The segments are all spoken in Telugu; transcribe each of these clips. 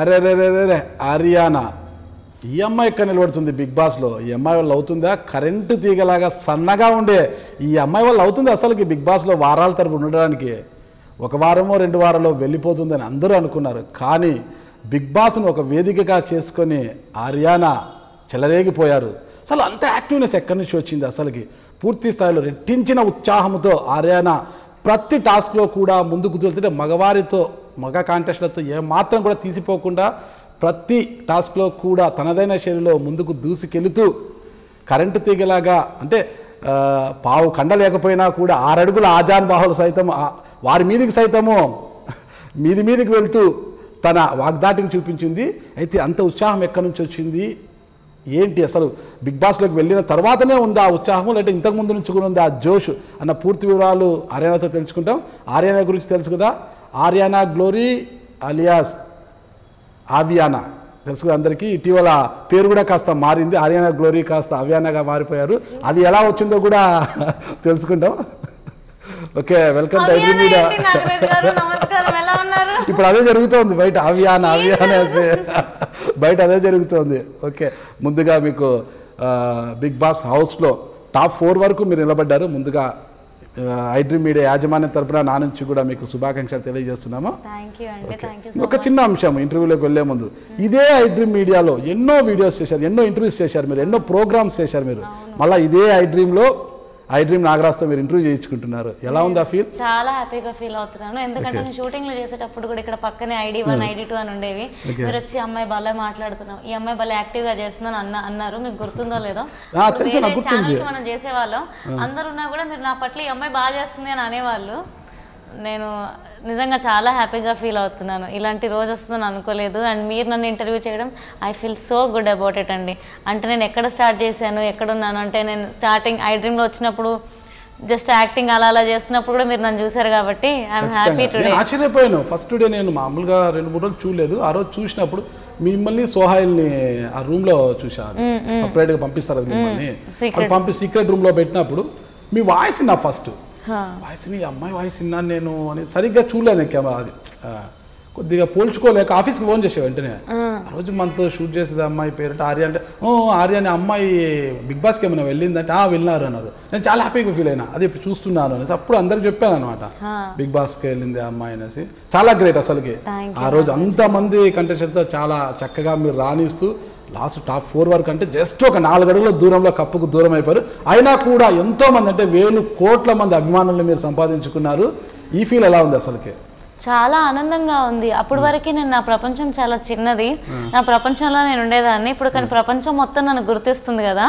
అరే రే రే రే ఆర్యానా ఈ అమ్మాయి ఎక్కడ నిలబడుతుంది బిగ్ బాస్లో? ఈ అమ్మాయి వల్ల అవుతుందా? కరెంటు తీగలాగా సన్నగా ఉండే ఈ అమ్మాయి వల్ల అవుతుంది అసలుకి బిగ్ బాస్లో వారాల తరపు ఉండడానికి? ఒక వారమో 2 వారాల్లో వెళ్ళిపోతుందని అందరూ అనుకున్నారు. కానీ బిగ్ బాస్ను ఒక వేదికగా చేసుకొని ఆర్యానా చెలరేగిపోయారు. అసలు అంత యాక్టివ్నెస్ ఎక్కడి నుంచి వచ్చింది అసలుకి? పూర్తి స్థాయిలో రెట్టించిన ఉత్సాహంతో ఆర్యానా ప్రతి టాస్క్లో కూడా ముందుకు వెళ్తుంటే మగ కాంటెస్ట్లతో ఏమాత్రం కూడా తీసిపోకుండా ప్రతి టాస్క్లో కూడా తనదైన శైలిలో ముందుకు దూసుకెళుతూ కరెంటు తీగలాగా, అంటే పావు కండ లేకపోయినా కూడా 6 అడుగుల ఆజాన్ బాహులు సైతం వారి మీదికి సైతము మీదికి వెళ్తూ తన వాగ్దాటిని చూపించింది. అయితే అంత ఉత్సాహం ఎక్కడి నుంచి వచ్చింది ఏంటి? అసలు బిగ్ బాస్లోకి వెళ్ళిన తర్వాతనే ఉంది ఆ ఉత్సాహము, లేదంటే ఇంతకుముందు నుంచి కూడా ఉంది ఆ జోష్ అన్న పూర్తి వివరాలు ఆర్యానాతో తెలుసుకుంటాం. ఆర్యానా గురించి తెలుసు కదా, ఆర్యానా గ్లోరీ అలియాస్ ఆవియానా తెలుసు కదా అందరికీ. ఇటీవల పేరు కూడా కాస్త మారింది, ఆర్యానా గ్లోరీ కాస్త అవియానాగా మారిపోయారు. అది ఎలా వచ్చిందో కూడా తెలుసుకుంటాం. Okay, welcome to iDream media. ఇప్పుడు అదే జరుగుతోంది బయట, అవియానా బయట అదే జరుగుతోంది. ఓకే, ముందుగా మీకు బిగ్ బాస్ హౌస్లో టాప్ 4 వరకు మీరు నిలబడ్డారు. ముందుగా ఐడ్రీమ్ మీడియా యాజమాన్యం తరపున నా నుంచి కూడా మీకు శుభాకాంక్షలు తెలియజేస్తున్నాము. ఒక చిన్న అంశం, ఇంటర్వ్యూలోకి వెళ్లే ముందు, ఇదే ఐడ్రీమ్ మీడియాలో ఎన్నో వీడియోస్ చేశారు, ఎన్నో ఇంటర్వ్యూస్ చేశారు మీరు, ఎన్నో ప్రోగ్రామ్స్ చేశారు మీరు. మళ్ళీ ఇదే ఐడ్రీమ్ నాగరాజ్తో మీరు ఇంటర్వ్యూ చేయించుకుంటున్నారు. ఎలా ఉంది ఆ ఫీల్? చాలా హ్యాపీగా ఫీల్ అవుతున్నాను. ఎందుకంటే నేను షూటింగ్ లో చేసేటప్పుడు కూడా ఇక్కడ పక్కనే ID1 ID2 అని ఉండేవి. మీరు వచ్చి అమ్మాయి భలే మాట్లాడుతున్నాం, ఈ అమ్మాయి భలే యాక్టివ్ గా చేస్తున్నాను అన్నారు. మీకు గుర్తుందో లేదో, ఛానల్ మనం చేసేవాళ్ళం, అందరు ఉన్నా కూడా మీరు నా పట్ల ఈ అమ్మాయి బాగా చేస్తుంది అని అనేవాళ్ళు. నేను నిజంగా చాలా హ్యాపీగా ఫీల్ అవుతున్నాను. ఇలాంటి రోజు వస్తుందని అనుకోలేదు. అండ్ మీరు నన్ను ఇంటర్వ్యూ చేయడం, I feel so good about it అండి. అంటే నేను ఎక్కడ స్టార్ట్ చేశాను, ఎక్కడున్నాను అంటే, నేను స్టార్టింగ్ ఐడ్రీమ్లో వచ్చినప్పుడు జస్ట్ యాక్టింగ్ అలా చేస్తున్నప్పుడు కూడా మీరు నన్ను చూశారు కాబట్టి ఐఎమ్ హ్యాపీ టుడే. ఆశ్చర్యపోయాను. ఫస్ట్ డే నేను మామూలుగా 2-3 రోజులు చూడలేదు. ఆ రోజు చూసినప్పుడు మిమ్మల్ని సోహాయిల్ని ఆ రూమ్లో చూశాను, సపరేట్గా పంపిస్తారు మిమ్మల్ని, సీక్రెట్ రూమ్లో పెట్టినప్పుడు మీ వాయిస్ నా ఫస్ట్ వాయిస్ని, అమ్మాయి వాయిస్ విన్నాను నేను అని సరిగ్గా చూడలేను. అది కొద్దిగా పోల్చుకోలేక ఆఫీస్కి ఫోన్ చేసే వెంటనే, ఆ రోజు మనతో షూట్ చేసేది అమ్మాయి పేరు ఆర్య అంటే, ఆర్య అనే అమ్మాయి బిగ్ బాస్కి ఏమైనా వెళ్ళిందంటే వెళ్ళినారు అన్నారు. నేను చాలా హ్యాపీగా ఫీల్ అయినా, అది ఇప్పుడు చూస్తున్నాను అనేసి అప్పుడు అందరికి చెప్పాను అనమాట, బిగ్ బాస్కి వెళ్ళింది ఆ అమ్మాయి అనేసి. చాలా గ్రేట్ అసలుకి. ఆ రోజు అంతమంది కంటెస్టెంట్తో చాలా చక్కగా మీరు రాణిస్తూ లాస్ట్ టాప్ 4 వరకు, అంటే జస్ట్ ఒక 4 అడుగుల దూరంలో కప్పుకు దూరం అయిపోయారు. అయినా కూడా ఎంతోమంది, అంటే 1000 కోట్ల మంది అభిమానులు మీరు సంపాదించుకున్నారు. ఈ ఫీల్ ఎలా ఉంది అసలుకి? చాలా ఆనందంగా ఉంది. అప్పటి వరకు నా ప్రపంచం చాలా చిన్నది, నా ప్రపంచంలో నేను ఉండేదాన్ని. ఇప్పుడు కానీ ప్రపంచం మొత్తం నన్ను గుర్తిస్తుంది కదా,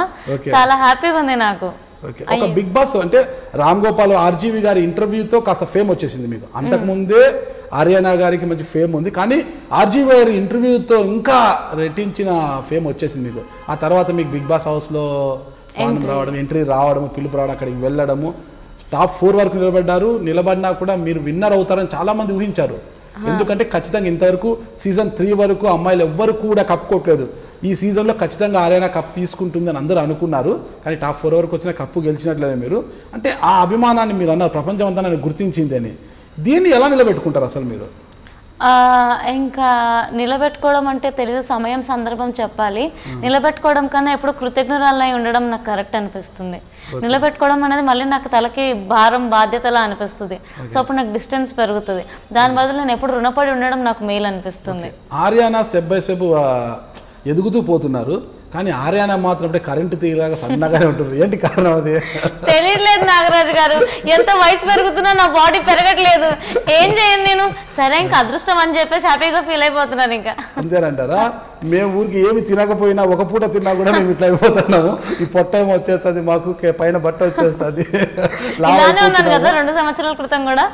చాలా హ్యాపీగా ఉంది నాకు. ఒక బిగ్ బాస్ అంటే రామ్ గోపాల్ ఆర్జీవి గారి ఇంటర్వ్యూతో కాస్త ఫేమ్ వచ్చేసింది మీకు. అంతకుముందే ఆర్యానా గారికి మంచి ఫేమ్ ఉంది, కానీ ఆర్జీవి గారి ఇంటర్వ్యూతో ఇంకా రెట్టించిన ఫేమ్ వచ్చేసింది మీకు. ఆ తర్వాత మీకు బిగ్ బాస్ హౌస్లో స్థానం రావడం, ఎంట్రీ రావడం, పిలుపు రావడం, అక్కడికి వెళ్ళడము, టాప్ 4 వరకు నిలబడినా కూడా మీరు విన్నర్ అవుతారని చాలామంది ఊహించారు. ఎందుకంటే ఖచ్చితంగా ఇంతవరకు సీజన్ 3 వరకు అమ్మాయిలు ఎవ్వరు కూడా కప్ కొట్టలేదు. ఈ సీజన్లో ఖచ్చితంగా ఆర్యానా కప్ తీసుకుంటుందని అందరూ అనుకున్నారు, కానీ టాప్ 4 వరకు వచ్చిన కప్పు గెలిచినట్లనే మీరు. అంటే ఆ అభిమానాన్ని మీరు అన్నారు, ప్రపంచం అంతా నన్ను గుర్తించింది అని. దీన్ని ఎలా నిలబెట్టుకుంటారు అసలు మీరు? ఇంకా నిలబెట్టుకోవడం అంటే తెలియదు, సమయం సందర్భం చెప్పాలి. నిలబెట్టుకోవడం కన్నా ఎప్పుడు కృతజ్ఞురాలై ఉండడం నాకు కరెక్ట్ అనిపిస్తుంది. నిలబెట్టుకోవడం అనేది మళ్ళీ నాకు తలకి భారం, బాధ్యతలా అనిపిస్తుంది. సో అప్పుడు నాకు డిస్టెన్స్ పెరుగుతుంది. దాని బదులు నేను ఎప్పుడు రుణపడి ఉండడం నాకు మేలు అనిపిస్తుంది. ఆర్యానా స్టెప్ బై స్టెప్ ఎదుగుతూ పోతున్నారు, కానీ ఆర్యానా మాత్రం కరెంటు తీగలాగా సన్నగానే ఉంటుంది. ఏంటి కారణం? అది తెలియట్లేదు నాగరాజు గారు. ఎంత వయసు పెరుగుతున్నా నా బాడీ పెరగట్లేదు. ఏం చేయను నేను? సరే ఇంకా అదృష్టం అని చెప్పేసి హ్యాపీగా ఫీల్ అయిపోతున్నాను. ఇంకా అంతేనంటారా? మేము ఊరికి ఏమి తినకపోయినా, ఒక పూట తిన్నా కూడా మేము ఇట్లా అయిపోతున్నాము. ఈ పొట్ట ఏమో వచ్చేస్తుంది, మాకు పైన బట్ట వచ్చేస్తుంది. ఇలానే ఉన్నాను కదా 2 సంవత్సరాల క్రితం కూడా.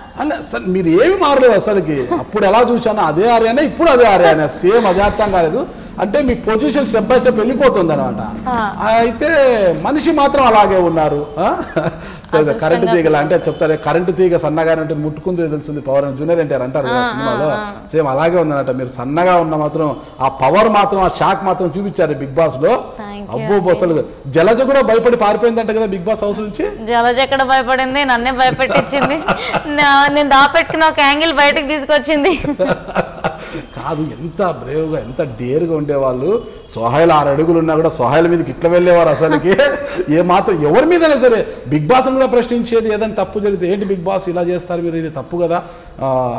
మీరు ఏమి మారలేదు అసలుకి. అప్పుడు ఎలా చూసానో అదే ఆర్యానా, ఇప్పుడు అదే ఆర్యానా, సేమ్ అదే అర్థం కాలేదు. అంటే మీ పొజిషన్ స్టెప్ బై స్టెప్ వెళ్ళిపోతుంది అనమాట. అయితే మనిషి మాత్రం అలాగే ఉన్నారు. కరెంటు తీగల అంటే చెప్తారు, కరెంటు తీగ సన్నగానే ఉంటుంది, ముట్టుకుంటే తెలిసింది పవర్ అని జూనియర్ ఎన్టీఆర్ అంటారు సినిమాలో. సేమ్ అలాగే ఉందన్నమాట. మీరు సన్నగా ఉన్న మాత్రం ఆ పవర్ మాత్రం, ఆ షాక్ మాత్రం చూపించారు బిగ్ బాస్ లో. అబ్బో, అసలు జలజ కూడా భయపడి పారిపోయిందంట కదా బిగ్ బాస్ హౌస్ నుంచి. జలజ ఎక్కడ భయపడింది? నన్నే భయపెట్టించింది. నేను దాపెట్టుకున్న ఒక యాంగిల్ బయటకు తీసుకొచ్చింది. కాదు, ఎంత బ్రేవ్గా ఎంత డేర్గా ఉండేవాళ్ళు. సోహాయిలు 6 అడుగులు ఉన్నా కూడా సోహాయిల మీదకి ఇట్లా వెళ్ళేవారు అసలుకి. మాత్రం ఎవరి మీదైనా సరే బిగ్ బాస్ కూడా ప్రశ్నించేది. ఏదైనా తప్పు జరిగితే ఏంటి బిగ్ బాస్ ఇలా చేస్తారు మీరు, ఇది తప్పు కదా.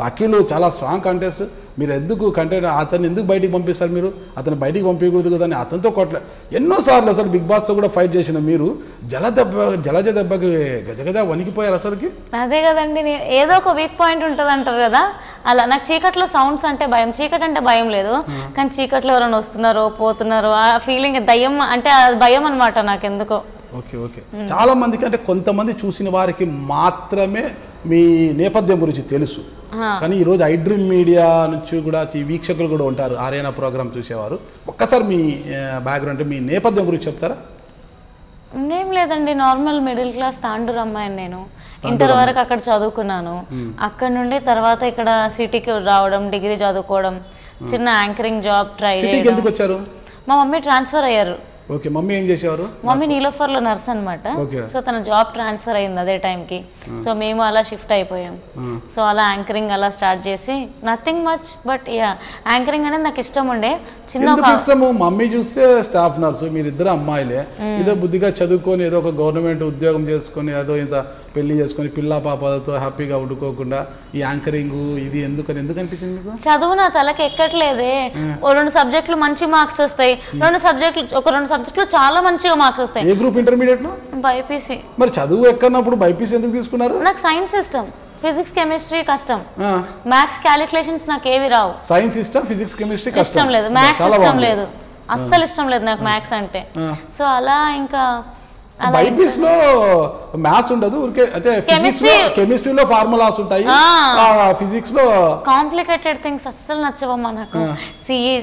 అఖిల్ చాలా స్ట్రాంగ్ కంటెస్ట్, మీరు ఎందుకు అతన్ని ఎందుకు బయటికి పంపిస్తారు, మీరు అతను బయటికి పంపించకూడదు కదా అని అతనితో ఎన్నోసార్లు అసలు బిగ్ బాస్తో కూడా ఫైట్ చేసిన మీరు జలజ దెబ్బకి గజగజ వణికిపోయారు అసలుకి. అదే కదండి, ఏదో ఒక వీక్ పాయింట్ ఉంటుంది అంటారు కదా, అలా నాకు చీకట్లో సౌండ్స్ అంటే భయం. చీకటి అంటే భయం లేదు, కానీ చీకట్లో ఎవరైనా వస్తున్నారో పోతున్నారో ఆ ఫీలింగ్, దయ్యం అంటే భయం అనమాట నాకు ఎందుకో. ఓకే ఓకే, చాలా మందికి అంటే కొంతమంది చూసిన వారికి మాత్రమే మీ నేపథ్యం గురించి తెలుసు. కానీ ఈరోజు ఐ డ్రీమ్ మీడియా నుంచి కూడా వీక్షకులు కూడా ఉంటారు, ఆర్యానా ప్రోగ్రామ్ చూసేవారు. ఒక్కసారి మీ బ్యాక్గ్రౌండ్ మీ నేపథ్యం గురించి చెప్తారా? ఏం లేదండి, నార్మల్ మిడిల్ క్లాస్ తాండూరు అమ్మాయిని. నేను ఇంటర్ వరకు అక్కడ చదువుకున్నాను. అక్కడ నుండి తర్వాత ఇక్కడ సిటీకి రావడం, డిగ్రీ చదువుకోవడం, చిన్న యాంకరింగ్ జాబ్ ట్రై చేయడం. ఎందుకు వచ్చారు? మా మమ్మీ ట్రాన్స్ఫర్ అయ్యారు. ఓకే, మమ్మీ ఏం చేసేవారు? మమ్మీ నీలోఫర్లో నర్స్ అనమాట. సో తన జాబ్ ట్రాన్స్ఫర్ అయింది అదే టైంకి. సో మేము అలా షిఫ్ట్ అయిపోయాం. సో అలా యాంకరింగ్ అలా స్టార్ట్ చేసి నథింగ్ మచ్, బట్ యాంకరింగ్ అనేది నాకు ఇష్టం ఉండే. చిన్న ఇష్టము. మమ్మీ చూస్తే స్టాఫ్ నర్సు, మీరిద్దరు అమ్మాయిలే, ఏదో బుద్ధిగా చదువుకొని ఏదో ఒక గవర్నమెంట్ ఉద్యోగం చేసుకొని ఏదో ఇంత పెళ్లి చేసుకొని పిల్ల పాపలతో హ్యాపీగా ఉండుకోకుండా ఈ యాంకరింగ్ ఇది ఎందుకు అనిపించింది మీకు? చదువు నా తలకి ఎక్కట్లేదే. 2 సబ్జెక్టులు మంచి మార్క్స్ వస్తాయి, 2 సబ్జెక్టులు చాలా మంచిగా మార్క్స్ వస్తాయి. ఏ గ్రూప్ ఇంటర్మీడియట్ లో? బైపీసీ. మరి చదువు ఎక్కనప్పుడు బైపీసీ ఎందుకు తీసుకున్నారు? నాకు సైన్స్ ఇష్టం, ఫిజిక్స్ కెమిస్ట్రీ కష్టం, మ్యాథ్స్ క్యాలిక్యులేషన్స్ నాకు ఏవి రావు. సైన్స్ ఇష్టం, ఫిజిక్స్ కెమిస్ట్రీ ఇష్టం లేదు, మ్యాథ్స్ ఇష్టం లేదు, అస్సలు ఇష్టం లేదు నాకు మ్యాథ్స్ అంటే. సో అలా ఇంకా బైపీస్ లో మ్యాథ్స్ ఉండదు, అంటే కెమిస్ట్రీలో ఫార్ములాస్ ఉంటాయి, ఫిజిక్స్ లో కాంప్లికేటెడ్ థింగ్స్ అస్సలు నచ్చవమ్మా నాకు. CE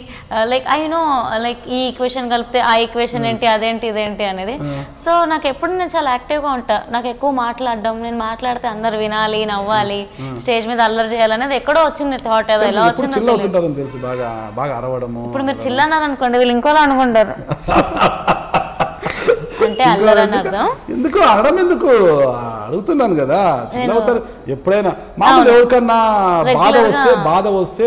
like I know like ఈ ఈక్వేషన్ కలిపితే ఆ ఈక్వేషన్ ఏంటి, అదేంటి ఇదేంటి అనేది. సో నాకు ఎప్పుడు నేను చాలా యాక్టివ్గా ఉంటా, నాకు ఎక్కువ మాట్లాడడం, నేను మాట్లాడితే అందరు వినాలి, నవ్వాలి, స్టేజ్ మీద అల్లరి చేయాలనేది ఎక్కడో వచ్చింది థాట్. ఏదో ఎలా వచ్చింది ఇప్పుడు మీరు చిల్లన్నారు అనుకోండి, వీళ్ళు ఇంకోలా అనుకుంటారు. అంటే అల్లరని అర్థం. ఎందుకు అనడం, ఎందుకు అడుగుతున్నాను కదా. చిన్నవుతారు ఎప్పుడైనా మామూలు ఎవరికన్నా బాధ వస్తే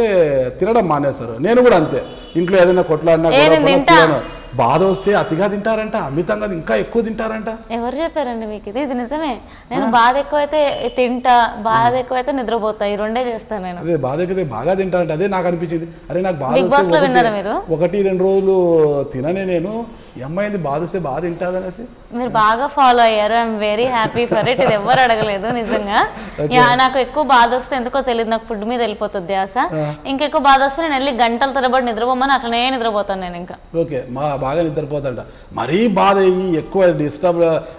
తినడం మానేస్తారు. నేను కూడా అంతే, ఇంట్లో ఏదైనా కొట్లాడినా బాధ వస్తే అతిగా తింటారంట, అమితంగా ఇంకా ఎక్కువ తింటారంట. ఎవరు చెప్పారండి మీకు ఇది? నిజమే. నేను బాధ ఎక్కువైతే తింటా, బాధ ఎక్కువైతే నిద్రపోతా, ఈ రెండే చేస్తాను నేను. అదే బాధ ఎక్కువ బాగా తింటారంట, అదే నాకు అనిపించింది. అరే నాకు బాధ 1-2 రోజులు తిననే నేను, అమ్మాయింది బాధ వస్తే బాధ తింటాది అనేసి. మీరు బాగా ఫాలో అయ్యారు, I'm very happy for it. ఇది ఎవరు అడగలేదు నిజంగా. నాకు ఎక్కువ బాధ వస్తే ఎందుకో తెలియదు, నాకు ఫుడ్ మీద వెళ్ళిపోతుంది ధ్యాస. ఇంకెక్కువ బాధ వస్తే నేను వెళ్ళి గంటల తరబడి నిద్రపోమని అట్లనే నిద్రపోతాను నేను. ఇంకా ఓకే, బాగా నిద్రపోతాంట. మరీ బాధ అయ్యి ఎక్కువ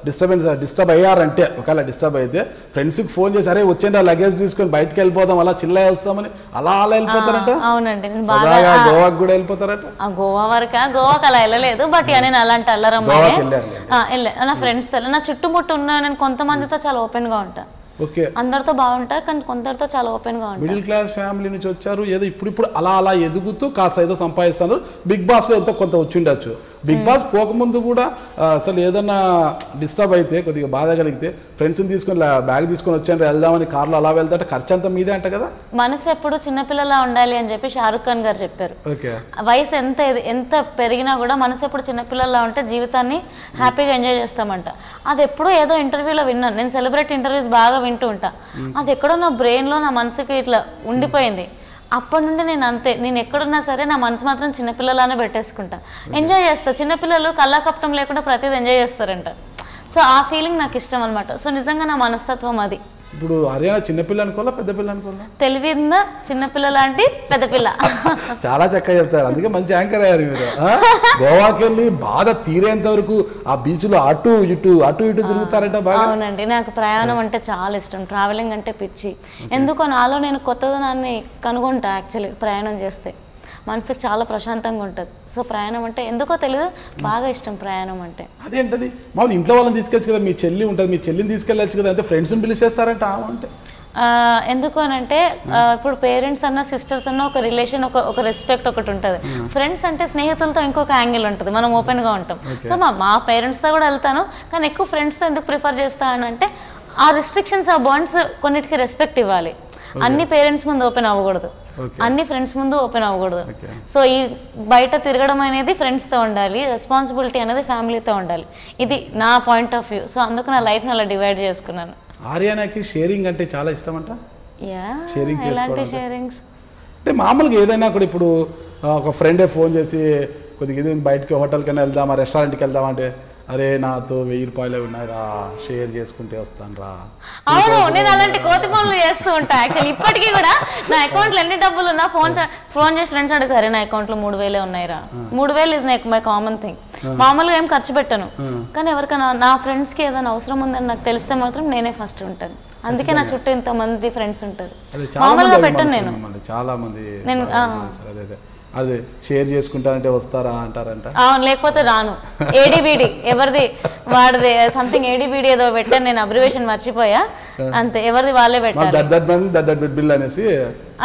డిస్టర్బ్ అయ్యారంటే, ఒకవేళ డిస్టర్బ్ అయితే ఫ్రెండ్స్కి ఫోన్ చేసి అరే వచ్చేండి లగేజ్ తీసుకొని బయటకి వెళ్ళిపోదాం, అలా చిల్ల వస్తామని అలా వెళ్ళిపోతారంట. అవునండి, గోవాకి కూడా వెళ్ళిపోతారట. గోవా వరకు గోవాకి అలా వెళ్ళలేదు, బట్ నేను అలాంటి అల్లరమ్మా నా ఫ్రెండ్స్ తో, నా చుట్టుముట్టు ఉన్నా నేను కొంతమందితో చాలా ఓపెన్ గా ఉంటా. ఓకే, అందరితో బాగుంటా, కానీ కొందరితో చాలా ఓపెన్ గా ఉంటా. మిడిల్ క్లాస్ ఫ్యామిలీ నుంచి వచ్చారు, ఏదో ఇప్పుడు అలా ఎదుగుతూ కాస్త ఏదో సంపాదిస్తారు. బిగ్ బాస్ లో ఎంతో కొంత వచ్చి ఉండొచ్చు. బిగ్ బాస్ పోకముందు కూడా అసలు ఏదన్నా డిస్టర్బ్ అయితే కొద్దిగా బాధ కలిగితే ఫ్రెండ్స్ని తీసుకొని బ్యాగ్ తీసుకొని వచ్చాను వెళ్దామని కార్లో అలా వెళ్తా, ఖర్చు అంతా మీదే అంట కదా. మనసు ఎప్పుడు చిన్నపిల్లలా ఉండాలి అని చెప్పి షారుఖ్ ఖాన్ గారు చెప్పారు. వయసు ఎంత పెరిగినా కూడా మనసు ఎప్పుడు చిన్నపిల్లలా ఉంటే జీవితాన్ని హ్యాపీగా ఎంజాయ్ చేస్తామంట. అది ఎప్పుడో ఏదో ఇంటర్వ్యూలో విన్నాను నేను. సెలబ్రిటీ ఇంటర్వ్యూస్ బాగా వింటూ ఉంటా. అది ఎక్కడో నా బ్రెయిన్లో నా మనసుకి ఇట్లా ఉండిపోయింది. అప్పటి నుండి నేను అంతే, నేను ఎక్కడున్నా సరే నా మనసు మాత్రం చిన్నపిల్లలానే పెట్టేసుకుంటా, ఎంజాయ్ చేస్తా. చిన్నపిల్లలు కల్లా కప్పటం లేకుండా ప్రతిదీ ఎంజాయ్ చేస్తారంట. సో ఆ ఫీలింగ్ నాకు ఇష్టం అనమాట. సో నిజంగా నా మనస్తత్వం అది. ఇప్పుడు ఆర్యానా చిన్నపిల్ల అనుకోవాలా పెద్ద పిల్ల అనుకోవాలా? తెలివిందా చిన్నపిల్ల లాంటి పెద్ద పిల్ల. చాలా చక్కగా చెప్తారు, అందుకే మంచి యాంకర్ అయ్యారు మీరు. గోవాకి వెళ్ళి బాధ తీరేంత వరకు ఆ బీచ్ లో అటు ఇటు తిరుగుతారంట బాగా. అవునండి, నాకు ప్రయాణం అంటే చాలా ఇష్టం, ట్రావెలింగ్ అంటే పిచ్చి. ఎందుకో నాలో నేను కొత్తదనాన్ని కనుగొంటా. యాక్చువల్లీ ప్రయాణం చేస్తే మనసుకు చాలా ప్రశాంతంగా ఉంటుంది. సో ప్రయాణం అంటే ఎందుకో తెలియదు, బాగా ఇష్టం ప్రయాణం అంటే. అదేంటది మామూలు ఇంట్లో వాళ్ళని తీసుకెళ్ళచ్చు కదా, మీ చెల్లి ఉంటుంది, మీ చెల్లిని తీసుకెళ్ళచ్చు కదా, అంటే ఫ్రెండ్స్ని పిలిచేస్తారంట అంటే. ఎందుకు అని అంటే ఇప్పుడు పేరెంట్స్ అన్న సిస్టర్స్ అన్న ఒక రిలేషన్, ఒక రెస్పెక్ట్ ఒకటి ఉంటుంది. ఫ్రెండ్స్ అంటే స్నేహితులతో ఇంకొక యాంగిల్ ఉంటుంది, మనం ఓపెన్గా ఉంటాం. సో మా పేరెంట్స్తో కూడా వెళ్తాను, కానీ ఎక్కువ ఫ్రెండ్స్తో ఎందుకు ప్రిఫర్ చేస్తాను అంటే ఆ రిస్ట్రిక్షన్స్, ఆ బాండ్స్ కొన్నిటికి రెస్పెక్ట్ ఇవ్వాలి. అన్ని పేరెంట్స్ ముందు ఓపెన్ అవ్వకూడదు, అన్ని ఫ్రెండ్స్ ముందు ఓపెన్ అవ్వకూడదు. సో ఈ బయట తిరగడం అనేది ఫ్రెండ్స్తో ఉండాలి, రెస్పాన్సిబిలిటీ అనేది ఫ్యామిలీతో ఉండాలి. ఇది నా పాయింట్ ఆఫ్ వ్యూ. సో అందుకు నా లైఫ్ని అలా డివైడ్ చేసుకున్నాను. ఆర్యానాకి షేరింగ్ అంటే చాలా ఇష్టం అంట. ఎలాంటి షేరింగ్స్ అంటే మామూలుగా ఏదైనా కూడా ఇప్పుడు ఒక ఫ్రెండే ఫోన్ చేసి కొద్దిగా ఇది బయటకి హోటల్కైనా వెళ్దామా, రెస్టారెంట్కి వెళ్దామా అంటే, అరే నాతో 1000 రూపాయలు ఉన్నాయిరా, షేర్ చేసుకుంటే వస్తాను రా. అవును, నేను అలాంటి కోతి పనులు చేస్తూ ఉంటా. యాక్చువల్లీ ఇప్పటికీ కూడా నా అకౌంట్లో ఎన్ని డబ్బులు ఉన్నా ఫోన్ చేసి ఫ్రెండ్స్ అడుగుతారు, నా అకౌంట్లో 3000 ఉన్నాయిరా. 3000 ఇస్ మై కామన్ థింగ్. మామూలుగా ఏం ఖర్చు పెట్టను, కానీ ఎవరికైనా నా ఫ్రెండ్స్కి ఏదైనా అవసరం ఉందని నాకు తెలిస్తే మాత్రం నేనే ఫస్ట్ ఉంటాను. అందుకే నా చుట్టూ ఇంతమంది ఫ్రెండ్స్ ఉంటారు. మామూలుగా పెట్టను నేను. చాలా మంది అదే షేర్ చేసుకుంటానంటే వస్తారా అంటారంట. లేకపోతే రాను. ఏడిబిడి ఎవరిది వాడిది సంథింగ్ ఏడిబిడి ఏదో పెట్టాను నేను, అబ్రివేషన్ మర్చిపోయా. అంతే, ఎవరిది వాళ్ళే పెట్టాలి బిల్ అనేసి.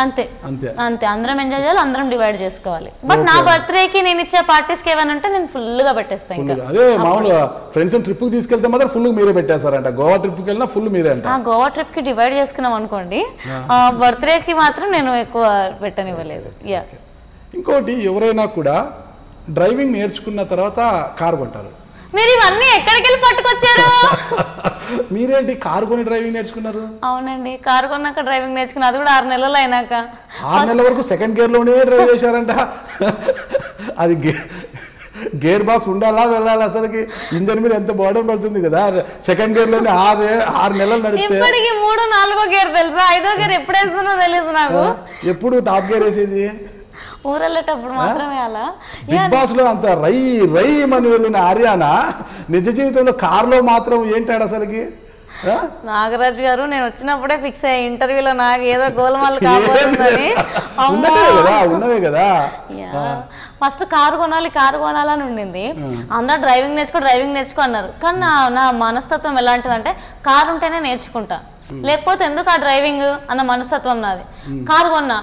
అంతే అంతే అంతే, అందరం ఎంజాయ్ చేయాలి, అందరం డివైడ్ చేసుకోవాలి. బట్ నా బర్త్డేకి నేను ఇచ్చే పార్టీస్కి ఏమైనా ఉంటే నేను ఫుల్గా పెట్టేస్తాను. ఇంకా అదే మామూలుగా ఫ్రెండ్స్ ట్రిప్ కి తీసుకెళ్తే మాత్రం ఫుల్ మీరే పెట్టేస్తారంట. గోవా ట్రిప్ కి వెళ్ళినా ఫుల్ మీరే అంట. గోవా ట్రిప్ కి డివైడ్ చేసుకున్నాం అనుకోండి, బర్త్డేకి మాత్రం నేను ఎక్కువ పెట్టనివ్వలేదు. యా. ఇంకోటి, ఎవరైనా కూడా డ్రైవింగ్ నేర్చుకున్న తర్వాత కారు కొంటారు. మీరు ఇవన్నీ ఎక్కడికి వెళ్ళి పట్టుకొచ్చారు? మీరేంటి కారు కొని డ్రైవింగ్ నేర్చుకున్నారు? అవునండి, కారు కొన్నాక డ్రైవింగ్ నేర్చుకున్నా, అది కూడా 6 నెలలు అయినాక. 6 నెలల వరకు సెకండ్ గేర్ లోనే డ్రైవ్ చేశారంట. అది గేర్ బాక్స్ ఉండాలా వెళ్ళాలి, అసలుకి ఇంజన్ మీద ఎంత బర్డన్ పడుతుంది కదా. సెకండ్ గేర్ లోనే 6 నెలలు నడిస్తే ఇప్పటికి 3, 4 గేర్ తెలుసా, 5వ గేర్ ఎప్పుడు వేస్తున్నా తెలియదు నాకు. ఎప్పుడు టాప్ గేర్ వేసేది ఊరెళ్ళేటప్పుడు మాత్రమే. అలా బిగ్ బాస్ లో అంత రై మని వెళ్ళిన ఆర్యానా నిజ జీవితంలో కారులో మాత్రం ఏంటాడు అసలుకి? నాగరాజు గారు, నేను వచ్చినప్పుడే ఫిక్స్ అయ్యా ఇంటర్వ్యూలో నాకు ఏదో గోల్మాల్ కాబోతుందని. ఉన్నవే కదా. ఫస్ట్ కారు కొనాలని ఉండింది. అందరూ డ్రైవింగ్ నేర్చుకో అన్నారు. కానీ నా మనస్తత్వం ఎలాంటిదంటే, కారు ఉంటేనే నేర్చుకుంటా, లేకపోతే ఎందుకు ఆ డ్రైవింగ్ అన్న మనస్తత్వం నాది. కారు కొన్నా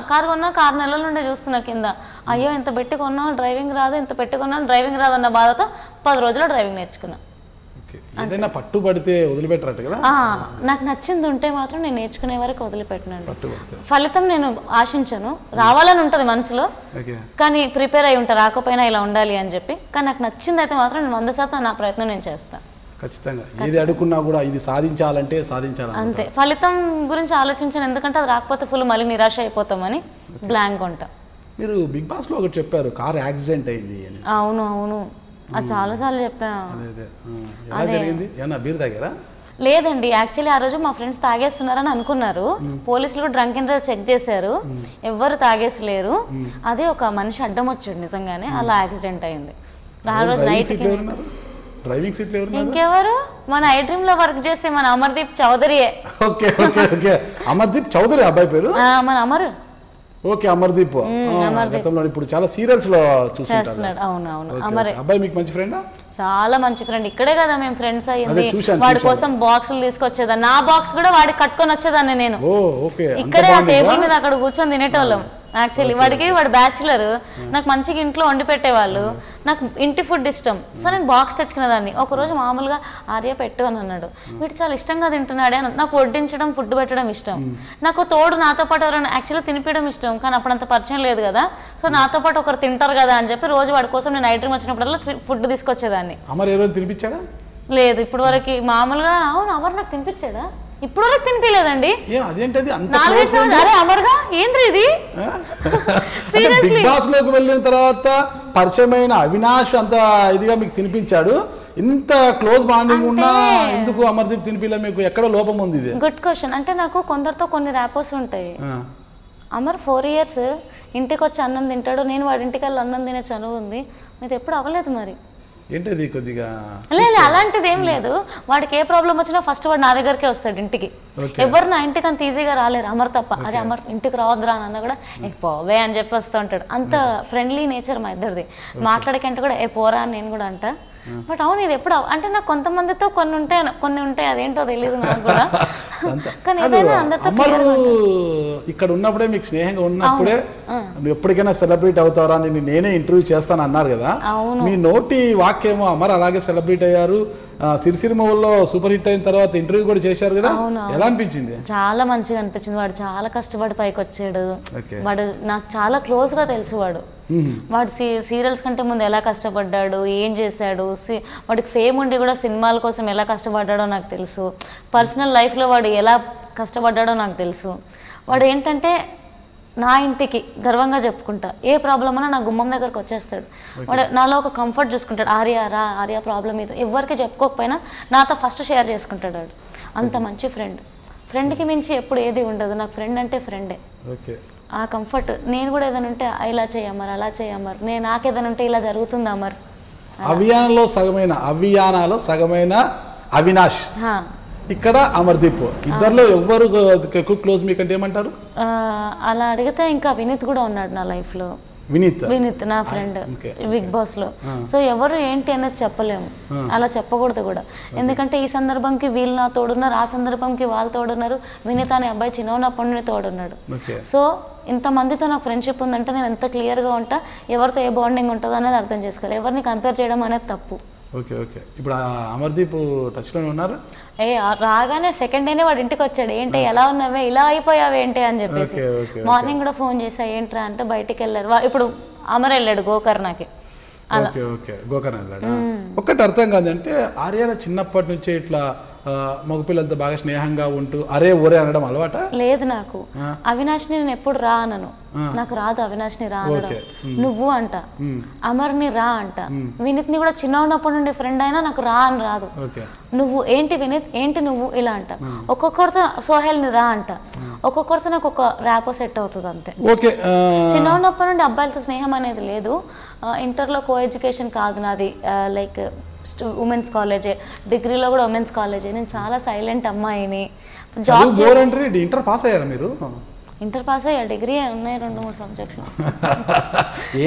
6 నెలల నుండి చూస్తున్నా కింద, అయ్యో ఇంత పెట్టి కొన్నాం డ్రైవింగ్ రాదు, ఇంత పెట్టుకున్నాం డ్రైవింగ్ రాదు అన్న బాధతో 10 రోజుల్లో డ్రైవింగ్ నేర్చుకున్నా. ఏదైనా పట్టుబడితే వదిలిపెట్టరట కదా. నాకు నచ్చింది ఉంటే మాత్రం నేను నేర్చుకునే వరకు వదిలిపెట్టినాను. ఫలితం నేను ఆశించను, రావాలని ఉంటుంది మనసులో, కానీ ప్రిపేర్ అయి ఉంటా రాకపోయినా ఇలా ఉండాలి అని చెప్పి. కానీ నాకు నచ్చింది అయితే మాత్రం నేను 100% నా ప్రయత్నం నేను చేస్తాను. ఖచ్చితంగా ఏది అడుగున్నా కూడా ఇది సాధించాలి. అంతే, ఫలితం గురించి ఆలోచించాను, ఎందుకంటే అది రాకపోతే ఫుల్ మళ్ళీ నిరాశ అయిపోతామని బ్లాంక్ ఉంటా. మీరు బిగ్ బాస్ లో ఒకటి చెప్పారు, కార్ యాక్సిడెంట్ అయింది అని. అవును, అది చాలాసార్లు చెప్పాను. బీర్ తాగారా? లేదండి, యాక్చువల్లీ ఆ రోజు మా ఫ్రెండ్స్ తాగేస్తున్నారని అనుకున్నారు. పోలీసులు కూడా డ్రంక్ అండ్ డ్రైవ్ చెక్ చేశారు, ఎవ్వరు తాగేసలేరు. అదే ఒక మనిషి అడ్డం వచ్చాడు నిజంగానే, అలా యాక్సిడెంట్ అయింది. ఆ రోజు నైట్ డ్రైవింగ్ సీట్ లో ఇంకెవరు, మన ఐ డ్రీమ్ లో వర్క్ చేసే మన అమర్దీప్ చౌదరియే. అమర్దీప్ చౌదరి అబ్బాయి పేరు? మన అమర్. ఓకే, అమర్దీప్. గతంలో ఇప్పుడు చాలా సీరియల్స్ లో చూస్తున్నాడు. అవును, అమర్ అబ్బాయి మీకు మంచి ఫ్రెండా? చాలా మంచి ఫ్రెండ్. ఇక్కడే కదా మేము ఫ్రెండ్స్ అయ్యింది. వాడి కోసం బాక్సులు తీసుకొచ్చేదాన్ని, నా బాక్స్ కూడా వాడికి కట్టుకొని వచ్చేదాన్ని నేను. ఇక్కడే ఆ టేబుల్ మీద అక్కడ కూర్చొని తినేటోళ్ళం. యాక్చువల్లీ వాడు బ్యాచులర్, నాకు మంచిగా ఇంట్లో వండి పెట్టేవాళ్ళు, నాకు ఇంటి ఫుడ్ ఇష్టం. సో నేను బాక్స్ తెచ్చుకునేదాన్ని. ఒకరోజు మామూలుగా ఆర్య పెట్టు అని అన్నాడు, వీడు చాలా ఇష్టంగా తింటున్నాడే. నాకు వడ్డించడం, ఫుడ్ పెట్టడం ఇష్టం. నాకు తోడు నాతో పాటు ఎవరైనా యాక్చువల్గా తినిపించడం ఇష్టం, కానీ అప్పుడంత పరిచయం లేదు కదా. సో నాతో పాటు ఒకరు తింటారు కదా అని చెప్పి రోజు వాడి కోసం నేను ఐ డ్రీమ్ వచ్చినప్పుడల్లా ఫుడ్ తీసుకొచ్చేదాన్ని. తినిపించాడా? లేదు, ఇప్పుడు వరకు మామూలుగా. అవును, అమర్ నాకు తినిపించాడా? ఇప్పుడు వరకు తినిపించలేదండి. అరే అమర్గా ఏంద్రీ ఇది? బిగ్ బాస్ లోకి వెళ్ళిన తర్వాత పరిచయమైన అవినాష్ అంత ఇదిగా మీకు తినిపించాడు, ఇంత క్లోజ్ బాండింగ్ ఉన్నా ఎందుకు అమర్దీప్ తినిపిలే? మీకు ఎక్కడ లోపం ఉంది? ఇది గుడ్ క్వశ్చన్. అంటే నాకు కొందరితో కొన్ని ర్యాపోస్ ఉంటాయి. అమర్ 4 years ఇంటికి వచ్చి అన్నం తింటాడు, నేను వాడి ఇంటికి వెళ్ళి అన్నం తినే చనువు ఉంది. మీది ఎప్పుడు అవ్వలేదు మరి. ఏంటది కొద్దిగా? లేదు, అలాంటిది ఏం లేదు. వాడికి ఏ ప్రాబ్లం వచ్చినా ఫస్ట్ వాడు నా దగ్గరికే వస్తాడు ఇంటికి. ఎవరు నా ఇంటికి అంత ఈజీగా రాలేరు, అమర్ తప్ప. అరే అమర్ ఇంటికి రావద్దురా అన్న కూడా పోవే అని చెప్పి వస్తూ ఉంటాడు. అంత ఫ్రెండ్లీ నేచర్ మా ఇద్దరిది. మాట్లాడకంటే కూడా పోరా అని నేను కూడా అంట. బట్ అవును, ఇది ఎప్పుడు అంటే నాకు కొంతమందితో కొన్ని ఉంటాయి అదేంటో తెలియదు నాకు కూడా. కానీ అది ఏదైనా అందరితో అమరు ఇక్కడ ఉన్నప్పుడే మీకు స్నేహంగా ఉన్నప్పుడే నువ్వు ఎప్పటికైనా సెలబ్రేట్ అవుతారా అని నేనే ఇంటర్వ్యూ చేస్తాను అన్నారు కదా, అవును. మీ నోటి వాక్యేమో అమర్ అలాగే సెలబ్రేట్ అయ్యారు. సిరిసిరిమూవల్లో సూపర్ హిట్ అయిన తర్వాత ఇంటర్వ్యూ కూడా చేశారు కదా, ఎలా అనిపించింది? చాలా మంచిగా అనిపించింది. వాడు చాలా కష్టపడి పైకి వచ్చాడు. వాడు నాకు చాలా క్లోజ్ గా తెలుసు. వాడు సీరియల్స్ కంటే ముందు ఎలా కష్టపడ్డాడు, ఏం చేశాడు, వాడికి ఫేమ్ ఉండి కూడా సినిమాల కోసం ఎలా కష్టపడ్డాడో నాకు తెలుసు. పర్సనల్ లైఫ్లో వాడు ఎలా కష్టపడ్డాడో నాకు తెలుసు. వాడు ఏంటంటే నా ఇంటికి గర్వంగా చెప్పుకుంటా, ఏ ప్రాబ్లం అన్నా నా గుమ్మం దగ్గరకు వచ్చేస్తాడు. వాడు నాలో ఒక కంఫర్ట్ చూసుకుంటాడు. ఆర్య ప్రాబ్లం ఇది ఎవరికి చెప్పుకోకపోయినా నాతో ఫస్ట్ షేర్ చేసుకుంటాడు. వాడు అంత మంచి ఫ్రెండ్కి మించి ఎప్పుడు ఏది ఉండదు. నాకు ఫ్రెండ్ అంటే ఫ్రెండే. ఆ కంఫర్ట్. నేను కూడా ఏదైనా ఉంటే ఇలా చేయమరు, అలా చేయమరు, నాకు ఏదైనా ఉంటే ఇలా జరుగుతుంది అమర్. అవియానాలో సగమైన అవినాష్, ఇక్కడ అమర్దీప్, ఇద్దరులో ఎవరు ఎక్కువ క్లోజ్ మీకంటే ఏమంటారు? అలా అడిగితే ఇంకా వినీత్ కూడా ఉన్నాడు నా లైఫ్ లో. వినీత్ నా ఫ్రెండ్ బిగ్ బాస్ లో. సో ఎవరు ఏంటి అనేది చెప్పలేము, అలా చెప్పకూడదు కూడా. ఎందుకంటే ఈ సందర్భంకి వీళ్ళు నా తోడున్నారు, ఆ సందర్భంకి వాళ్ళు తోడున్నారు. వినీత్ అనే అబ్బాయి చిన్నప్పటి నుండి తోడున్నాడు. సో ఇంతమందితో నాకు ఫ్రెండ్షిప్ ఉందంటే నేను ఎంత క్లియర్గా ఉంటా, ఎవరితో ఏ బాండింగ్ ఉంటుందో అనేది అర్థం చేసుకోవాలి. ఎవరిని కంపేర్ చేయడం అనేది తప్పు. ఇప్పుడు అమర్దీప్ టచ్ లోనే ఉన్నారు. రాగానే సెకండ్ డేనే వాడు ఇంటికి వచ్చాడు. ఏంటి ఎలా ఉన్నావే, ఇలా అయిపోయావేంటి అని చెప్పేసి. మార్నింగ్ కూడా ఫోన్ చేసా, ఏంట్రా అంటే బయటికి వెళ్ళారు. ఇప్పుడు అమర్ వెళ్ళాడు గోకర్ణకి. గోకర్ణ వెళ్ళాడు. ఒక్కటి అర్థం కాదంటే ఆర్యాల చిన్నప్పటి నుంచే ఇట్లా మగపిల్లలతో బాగా స్నేహంగా ఉంటూ అరే ఒరే అనడం అలవాట లేదు నాకు. అవినాష్ని నేను ఎప్పుడు రా అనను, నాకు రాదు అవినాష్ని రా అనడం. నువ్వు అంట, అమర్ని రా అంట, వినీత్ ని కూడా చిన్న ఉన్నప్పటి నుండి ఫ్రెండ్ అయినా నాకు రా అని రాదు. నువ్వు ఏంటి వినీత్, ఏంటి నువ్వు ఇలా అంట. ఒక్కొక్కరితో సోహెల్ని రా అంట, ఒక్కొక్కరితో నాకు ఒక ర్యాపో సెట్ అవుతుంది అంతే. చిన్న ఉన్నప్పటి నుండి అబ్బాయిలతో స్నేహం అనేది లేదు. ఇంటర్లో కో ఎడ్యుకేషన్ కాదు నాది, లైక్ ఉమెన్స్ కాలేజే, డిగ్రీలో కూడా ఉమెన్స్ కాలేజే. నేను చాలా సైలెంట్ అమ్మాయిని. ఇంటర్ పాస్ అయ్యారా మీరు? ఇంటర్ పాస్ అయ్యా, డిగ్రీ ఉన్నాయి 2-3 సబ్జెక్టులు.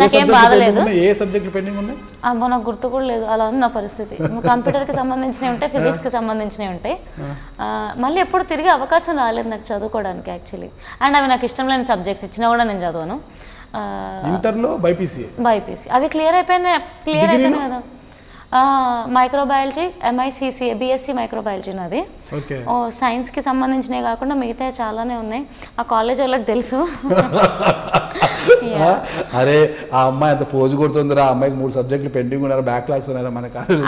నాకేం బాధలేదు. అమ్మో నాకు గుర్తు కూడా లేదు, అలా ఉంది నా పరిస్థితి. కంప్యూటర్కి సంబంధించినవి ఉంటాయి, ఫిజిక్స్కి సంబంధించినవి ఉంటాయి. మళ్ళీ ఎప్పుడు తిరిగి అవకాశం రాలేదు నాకు చదువుకోవడానికి యాక్చువల్లీ. అండ్ అవి నాకు ఇష్టం లేని సబ్జెక్ట్స్, ఇచ్చినా కూడా నేను చదవను. బైపీసీ అవి క్లియర్ అయిపోయినాయి కదా. మైక్రోబయాలజీ, MICCA, BSc మైక్రోబయాలజీ నాది. సైన్స్కి సంబంధించినవి కాకుండా మిగతా చాలానే ఉన్నాయి. ఆ కాలేజ్ వాళ్ళకి తెలుసు. అరే ఆ అమ్మాయి అంత పోజు కొడుతుందిరా, ఆ అమ్మాయికి 3 సబ్జెక్టులు పెండింగ్ ఉన్నారు, బ్యాక్లాగ్స్ ఉన్నారా మన కాలేజ్.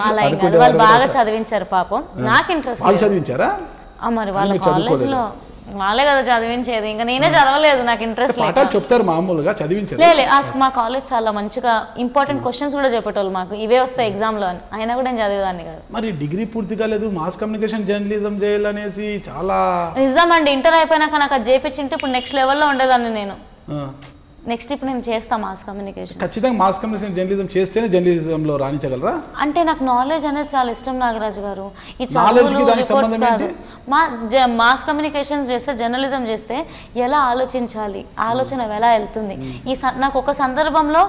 అలా ఏం కాదు, వాళ్ళు బాగా చదివించారు పాపం. నాకు ఇంట్రెస్ట్ చదివించారా మరి వాళ్ళ కాలేజ్లో, వాళ్ళే కదా చదివించేది, ఇంకా నేనే చదవలేదు, నాకు ఇంట్రెస్ట్ చెప్తారు మామూలుగా చదివించారు. మా కాలేజ్ చాలా మంచిగా ఇంపార్టెంట్ క్వశ్చన్స్ కూడా చెప్పేటోళ్ళు మాకు, ఇవే వస్తాయి ఎగ్జామ్ లో అని. అయినా కూడా నేను చదివేదాన్ని కాదు. మరి డిగ్రీ పూర్తి కాలేదు, మాస్ కమ్యూనికేషన్ జర్నలిజం చేయాలనేసి చాలా నిజం అండి. ఇంటర్ అయిపోయినాక నాకు అది చేపించింటే ఇప్పుడు నెక్స్ట్ లెవెల్లో ఉండేదాన్ని నేను. నెక్స్ట్ ఇప్పుడు నేను చేస్తా మాస్ కమ్యూనికేషన్. ఖచ్చితంగా మాస్ కమ్యూనికేషన్ జర్నలిజం చేస్తేనే జర్నలిజంలో రాణించగలరా? అంటే నాకు నాలెడ్జ్ అనేది చాలా ఇష్టం నాగరాజు గారు. ఈ మాస్ కమ్యూనికేషన్స్ చేస్తే, జర్నలిజం చేస్తే ఎలా ఆలోచించాలి, ఆలోచన ఎలా వెళ్తుంది. నాకు ఒక సందర్భంలో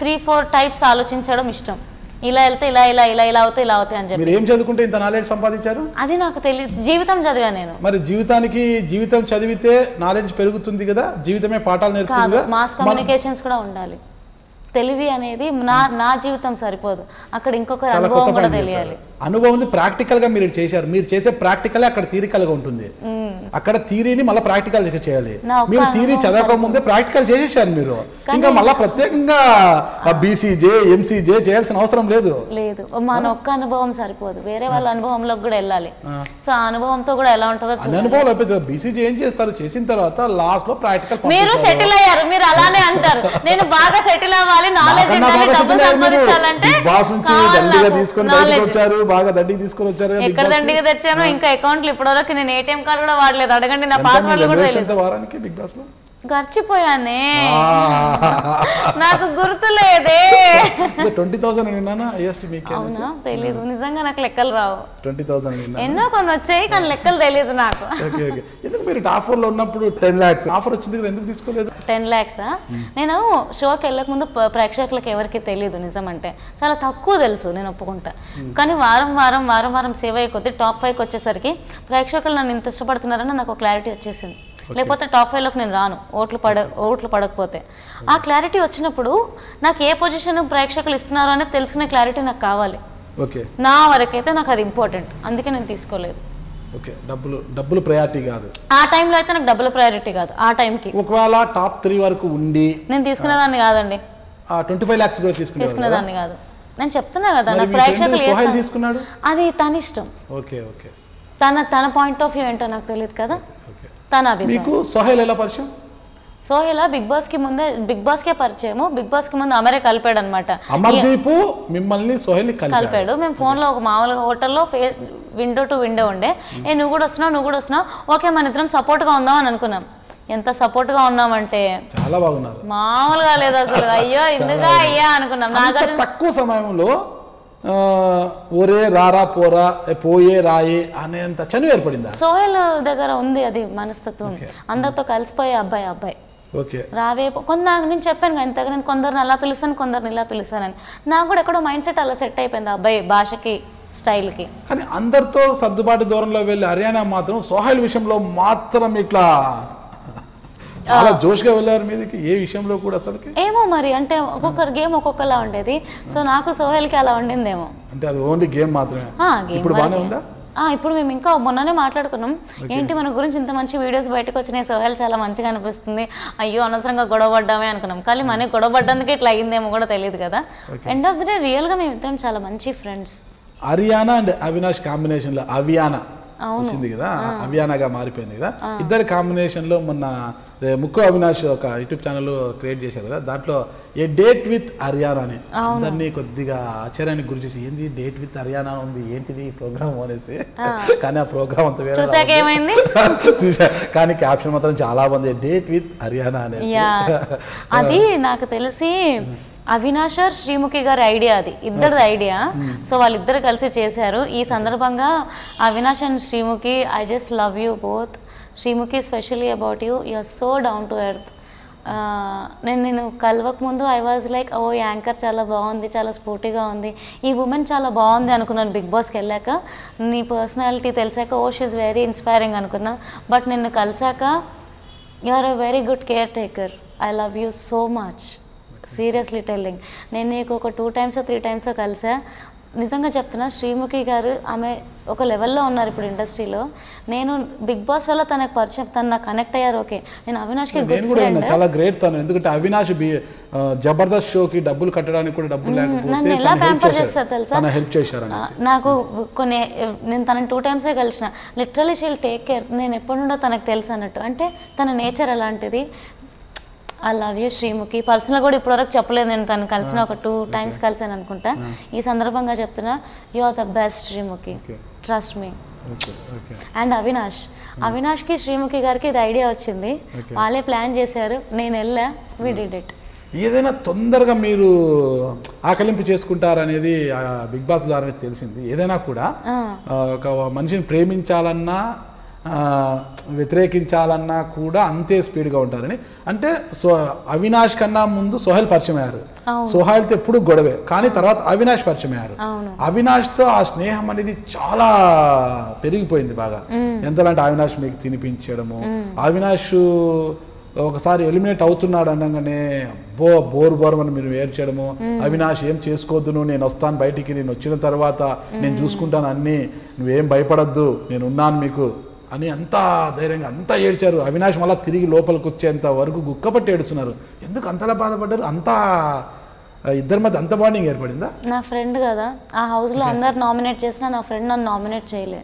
3-4 టైప్స్ ఆలోచించడం ఇష్టం. ఇలా వెళ్తే ఇలా ఇలా ఇలా ఇలా అవుతాయి ఇలా అవుతాయి అని చెప్పి. మీరు ఏం చదువుకుంటే ఇంత నాలెడ్జ్ సంపాదించారు? అది నాకు తెలియదు, జీవితం చదివాను నేను. మరి జీవితం చదివితే నాలెడ్జ్ పెరుగుతుంది కదా, జీవితమే పాఠాలు నేర్పుతుంది కదా. మాస్ కమ్యూనికేషన్స్ కూడా ఉండాలి. తెలివి అనేది నా జీవితం సరిపోదు, అక్కడ ఇంకొక అనుభవం కూడా తెలియాలి. అనుభవం ప్రాక్టికల్ గా మీరు చేశారు, మీరు చేసే ప్రాక్టికల్ అక్కడ థియరికల్ గా ఉంటుంది. అక్కడ థియరీని మళ్ళీ ప్రాక్టికల్ చేయాలి. మీరు థియరీ చదవక ముందే ప్రాక్టికల్ చేసేసారు మీరు, ఇంకా మళ్ళీ ప్రత్యేకంగా BCJ MCJ చేయాల్సిన అవసరం లేదు. మన ఒక్క అనుభవం సరిపోదు, వేరే వాళ్ళ అనుభవంలోకి కూడా వెళ్ళాలి. సో ఆ అనుభవంతో కూడా ఎలా ఉంటుందో అనుభవం అయిపోతుంది. BCJ ఏం చేస్తారు, చేసిన తర్వాత లాస్ట్ లో ప్రాక్టికల్. మీరు సెటిల్ అయ్యారు, మీరు అలానే అంటారు. నేను బాగా సెటిల్ అవ్వాలి, నాలెడ్జ్ ఉండాలి, డబ్బు సంపాదించాలంటే బాగా దండికి తీసుకొని వచ్చారు. ఎక్కడ దండిగా తెచ్చాను, ఇంకా అకౌంట్లు ఇప్పటివరకు నేను ATM కార్డు కూడా వాడలేదు. అడగండి, నా పాస్వర్డ్ కూడా తెలియదు. వారానికి బిగ్ బాస్ లో గర్చిపోయానే, నాకు గుర్తులేదే. 20,000 విన్నానా హైయెస్ట్ మీకే? అవునా, తెలీదు నిజంగా, నాకు లెక్కలు రావు. 20,000 విన్నా. ఎన్నో కొన్ని వచ్చాయి కానీ లెక్కలు తెలియదు నాకు. Okay okay. ఎందుకు మీరు టాప్ 4 లో ఉన్నప్పుడు 10 lakhs ఆఫర్ వచ్చింది కదా, ఎందుకు తీసుకోలేదు? 10 lakhs నేను షోకి వెళ్ళక ముందు ప్రేక్షకులకు ఎవరికి తెలియదు నిజం అంటే, చాలా తక్కువ తెలుసు, నేను ఒప్పుకుంటా. కానీ వారం వారం వారం వారం సేవ్ అయ్యే కొద్దీ టాప్ 5కి వచ్చేసరికి ప్రేక్షకులు నన్ను ఇంత ఇష్టపడుతున్నారని నాకు క్లారిటీ వచ్చేసింది. లేకపోతే టాప్ 5లోకి నేను రాను, ఓట్లు పడకపోతే. ఆ క్లారిటీ వచ్చినప్పుడు నాకు ఏ పొజిషన్ ప్రేక్షకులు ఇస్తున్నారు అనేది తెలుసుకునే క్లారిటీ నాకు కావాలి. ఓకే, నా వరకైతే నాకు అది ఇంపార్టెంట్, అందుకే నేను తీసుకోలేదు. ఓకే, డబ్బులు ప్రయారిటీ కాదు ఆ టైంలో అయితే, నాకు డబ్బులు ప్రయారిటీ కాదు ఆ టైంకి. ఒకవేళ టాప్ 3 వరకు ఉండి నేను తీసుకునేదాన్ని కాదండి. 25 lakhs కూడా తీసుకునేదాన్ని కాదు. నేను చెప్తున్నా కదా, నాకు ప్రేక్షకులు తీసుకున్నాడు, అది తన ఇష్టం. Okay okay. తన పాయింట్ ఆఫ్ వ్యూ ఏంటో నాకు తెలియదు కదా. తన మీకు సోహెల్ ఎలా పరిచయం? సోహెల్ బిగ్ బాస్ కే పరిచయము. బిగ్ బాస్ కి ముందు అమరే కలిపాడు అనమాట. అమర్దీప్ మిమ్మల్ని సోహెల్ కలిపాడు. మేము ఫోన్ లో ఒక మామూలుగా హోటల్లో విండో టు విండో ఉండే, నువ్వు కూడా వస్తున్నావు, ఓకే మన ఇద్దరం సపోర్ట్ గా ఉందాం అని అనుకున్నాం. ఎంత సపోర్ట్ గా ఉన్నామంటే చాలా బాగున్నారు, మామూలుగా లేదు అసలు. అయ్యో ఎందుగా అయ్యా అనుకున్నాం. నాగార్జున తక్కువ సమయంలో ఒరే రారా పోరా పోయే రాయే అనేంత చనువు ఏర్పడిందా? సోహెల్ దగ్గర ఉంది అది మనస్తత్వం. అందరితో కలిసిపోయే అబ్బాయి. ఓకే, రావే నేను చెప్పాను కదా ఇంతగా, నేను కొందరిని అలా పిలుస్తాను, కొందరిని ఇలా పిలుస్తానని. నాకు కూడా ఎక్కడో మైండ్ సెట్ అలా సెట్ అయిపోయింది అబ్బాయి భాషకి, స్టైల్కి. కానీ అందరితో సర్దుబాటు దూరంలో వెళ్ళి హర్యానా మాత్రం సోహెల్ విషయంలో మాత్రం ఇట్లా చాలా జోష్గా వెళ్ళారు మీదకి, ఏ విషయంలో కూడా అసలు ఏమో మరి, అంటే ఒక్కొక్కరి గేమ్ ఒక్కొక్కలా ఉండేది. సో నాకు సోహెల్కి అలా ఉండిందేమో. అంటే అది ఓన్లీ గేమ్ మాత్రమే. ఇప్పుడు బాగానే ఉందా? ఇప్పుడు మేము ఇంకా మొన్ననే మాట్లాడుకున్నాం, ఏంటి మన గురించి ఇంత మంచి వీడియోస్ బయటకు వచ్చినాయి, సోహెల్ చాలా మంచిగా అనిపిస్తుంది, అయ్యో అనవసరంగా గొడవపడ్డామే అనుకున్నాం. కానీ మన గొడవపడ్డందుకే ఇట్లా అయిందేమో కూడా తెలియదు కదా. ఎండ్ ఆఫ్ ది డే రియల్గా మేము ఇద్దరం చాలా మంచి friends. Haryana and Avinash combination లో అవియానా వచ్చింది కదా, అవియానాగా మారిపోయింది కదా. ఇద్దరు కాంబినేషన్ లో మొన్న ముక్కు అవినాష్ ఒక యూట్యూబ్ ఛానల్ క్రియేట్ చేశారు కదా, దాంట్లో ఏ డేట్ విత్ హర్యానా అని అందరినీ కొద్దిగా ఆశ్చర్యానికి గురి చేసి, ఏంది డేట్ విత్ హర్యానా ఉంది, ఏంటిది ప్రోగ్రామ్ అనేసి. కానీ ఆ ప్రోగ్రామ్ అంత వేరే చూసా, కానీ క్యాప్షన్ మాత్రం చాలా బాగుంది, డేట్ విత్ హర్యానా అనేది. అది నాకు తెలిసి అవినాష్ శ్రీముఖి గారి ఐడియా, అది ఇద్దరిది ఐడియా. సో వాళ్ళిద్దరు కలిసి చేశారు. ఈ సందర్భంగా Avinash and Sreemukhi, I just love you both. Sreemukhi specially about you, you are so down to earth. నేను కలవక ముందు I was like, oh anchor చాలా బాగుంది, చాలా స్పోర్టీగా ఉంది, ఈ ఉమెన్ చాలా బాగుంది అనుకున్నాను. బిగ్ బాస్కి వెళ్ళాక నీ పర్సనాలిటీ తెలిసాక, ఓ షీఈస్ వెరీ ఇన్స్పైరింగ్ అనుకున్నా. బట్ నిన్ను కలిసాక, you are a very good caretaker, I love you so much, seriously telling. నేను నీకు ఒక 2 times 3 times కలిసా. నిజంగా చెప్తున్నా, శ్రీముఖి గారు ఆమె ఒక లెవెల్లో ఉన్నారు ఇప్పుడు ఇండస్ట్రీలో. నేను బిగ్ బాస్ వల్ల తనకు పరిచయం, తను నాకు కనెక్ట్ అయ్యారు. ఓకే, నేను అవినాష్కి చాలా గ్రేట్ తను, ఎందుకంటే అవినాష్ జబర్దస్త్ షోకి డబ్బులు కట్టడానికి కూడా డబ్బులు లేకపోతే నన్ను ఎలా ప్యాంపర్ చేస్తారు తెలుసా, హెల్ప్ చేశారు నాకు కొన్ని. నేను తనని 2 times కలిసిన, లిటరలీ షీల్ టేక్ కేర్. నేను ఎప్పటి నుండో తనకు తెలుసు అన్నట్టు, అంటే తన నేచర్ అలాంటిది. I love you Sreemukhi. Personal కూడా ఇప్పటివరకు చెప్పలేదు, నేను తను కలిసిన ఒక 2 times కలిసాను అనుకుంటా. ఈ సందర్భంగా చెప్తున్నా, you are the best Srimukhi, trust me. And అవినాష్కి శ్రీముఖి గారికి ఇది ఐడియా వచ్చింది, వాళ్ళే ప్లాన్ చేశారు, నేను వెళ్ళా, వి డిడ్ ఇట్. ఏదైనా తొందరగా మీరు ఆకలింపు చేసుకుంటారనేది బిగ్ బాస్ ద్వారా తెలిసింది. ఏదైనా కూడా ఒక మనిషిని ప్రేమించాలన్నా వ్యతిరేకించాలన్నా కూడా అంతే స్పీడ్గా ఉంటారని. అంటే అవినాష్ కన్నా ముందు సోహెల్ పరిచయం అయ్యారు, సోహెల్తో ఎప్పుడు గొడవే, కానీ తర్వాత అవినాష్ పరిచయం అయ్యారు. అవినాష్తో ఆ స్నేహం అనేది చాలా పెరిగిపోయింది బాగా. ఎంతలంటే అవినాష్ మీకు తినిపించడము, అవినాష్ ఒకసారి ఎలిమినేట్ అవుతున్నాడు అనగానే బోర్ అని మీరు ఏడ్చడము, అవినాష్ ఏం చేసుకోవద్దు, నేను వస్తాను బయటికి, నేను వచ్చిన తర్వాత నేను చూసుకుంటాను అన్నీ, నువ్వేం భయపడద్దు, నేను ఉన్నాను మీకు అని అంతా ధైర్యంగా అంతా ఏడ్చారు. అవినాష్ మళ్ళీ తిరిగి లోపలికి వచ్చేంత వరకు గుక్కపట్టి ఏడుస్తున్నారు. ఎందుకు అంతలా బాధపడ్డారు? అంతా ఇద్దరి మధ్య అంత బాండింగ్ ఏర్పడిందా? నా ఫ్రెండ్ కదా, ఆ హౌస్లో అందరు నామినేట్ చేసినా నా ఫ్రెండ్ నన్ను నామినేట్ చేయలే.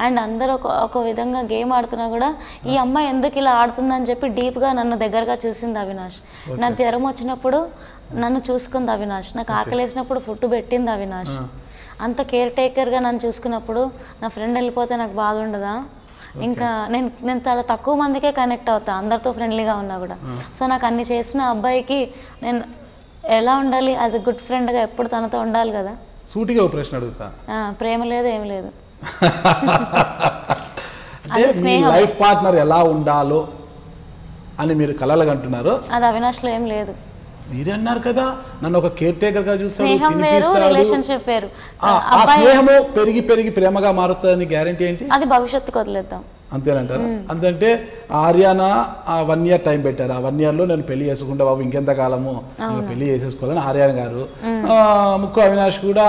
అండ్ అందరూ ఒక విధంగా గేమ్ ఆడుతున్నా కూడా, ఈ అమ్మాయి ఎందుకు ఇలా ఆడుతుందని చెప్పి డీప్గా నన్ను దగ్గరగా చూసింది అవినాష్. నాకు జ్వరం వచ్చినప్పుడు నన్ను చూసుకుంది అవినాష్, నాకు ఆకలి వేసినప్పుడు ఫుడ్ పెట్టింది అవినాష్. అంత కేర్ టేకర్గా నన్ను చూసుకున్నప్పుడు నా ఫ్రెండ్ వెళ్ళిపోతే నాకు బాధ ఉండదా? ఇంకా నేను చాలా తక్కువ మందికే కనెక్ట్ అవుతా, అందరితో ఫ్రెండ్లీగా ఉన్నా కూడా. సో నాకు అన్ని చేసిన అబ్బాయికి నేను ఎలా ఉండాలి? యాజ్ ఎ గుడ్ ఫ్రెండ్గా ఎప్పుడు తనతో ఉండాలి కదా. సూటిగా ఒక ప్రశ్న అడుగుతా, ప్రేమ లేదు ఏం లేదు, అంటే మీ లైఫ్ పార్ట్నర్ ఎలా ఉండాలో అని మీరు కలలుగా అంటున్నారు, అది అవినాష్లో ఏం లేదు. మీరే అన్నారు కదా నన్ను ఒక కేర్ టేకర్ గా చూస్తాడు, స్నేహం వేరు, రిలేషన్షిప్ వేరు. ఆ స్నేహము పెరిగి పెరిగి ప్రేమగా మారుతుందని గ్యారెంటీ ఏంటి? అది భవిష్యత్తుకు వదిలేద్దాం. అంతేనంటారా? అంతంటే ఆర్యానా 1 year టైం పెట్టారు, ఆ 1 yearలో నేను పెళ్లి చేసుకుంటా బాబు ఇంకెంత కాలము పెళ్లి చేసేసుకోవాలని ఆర్యాన్ గారు, ముక్కు అవినాష్ కూడా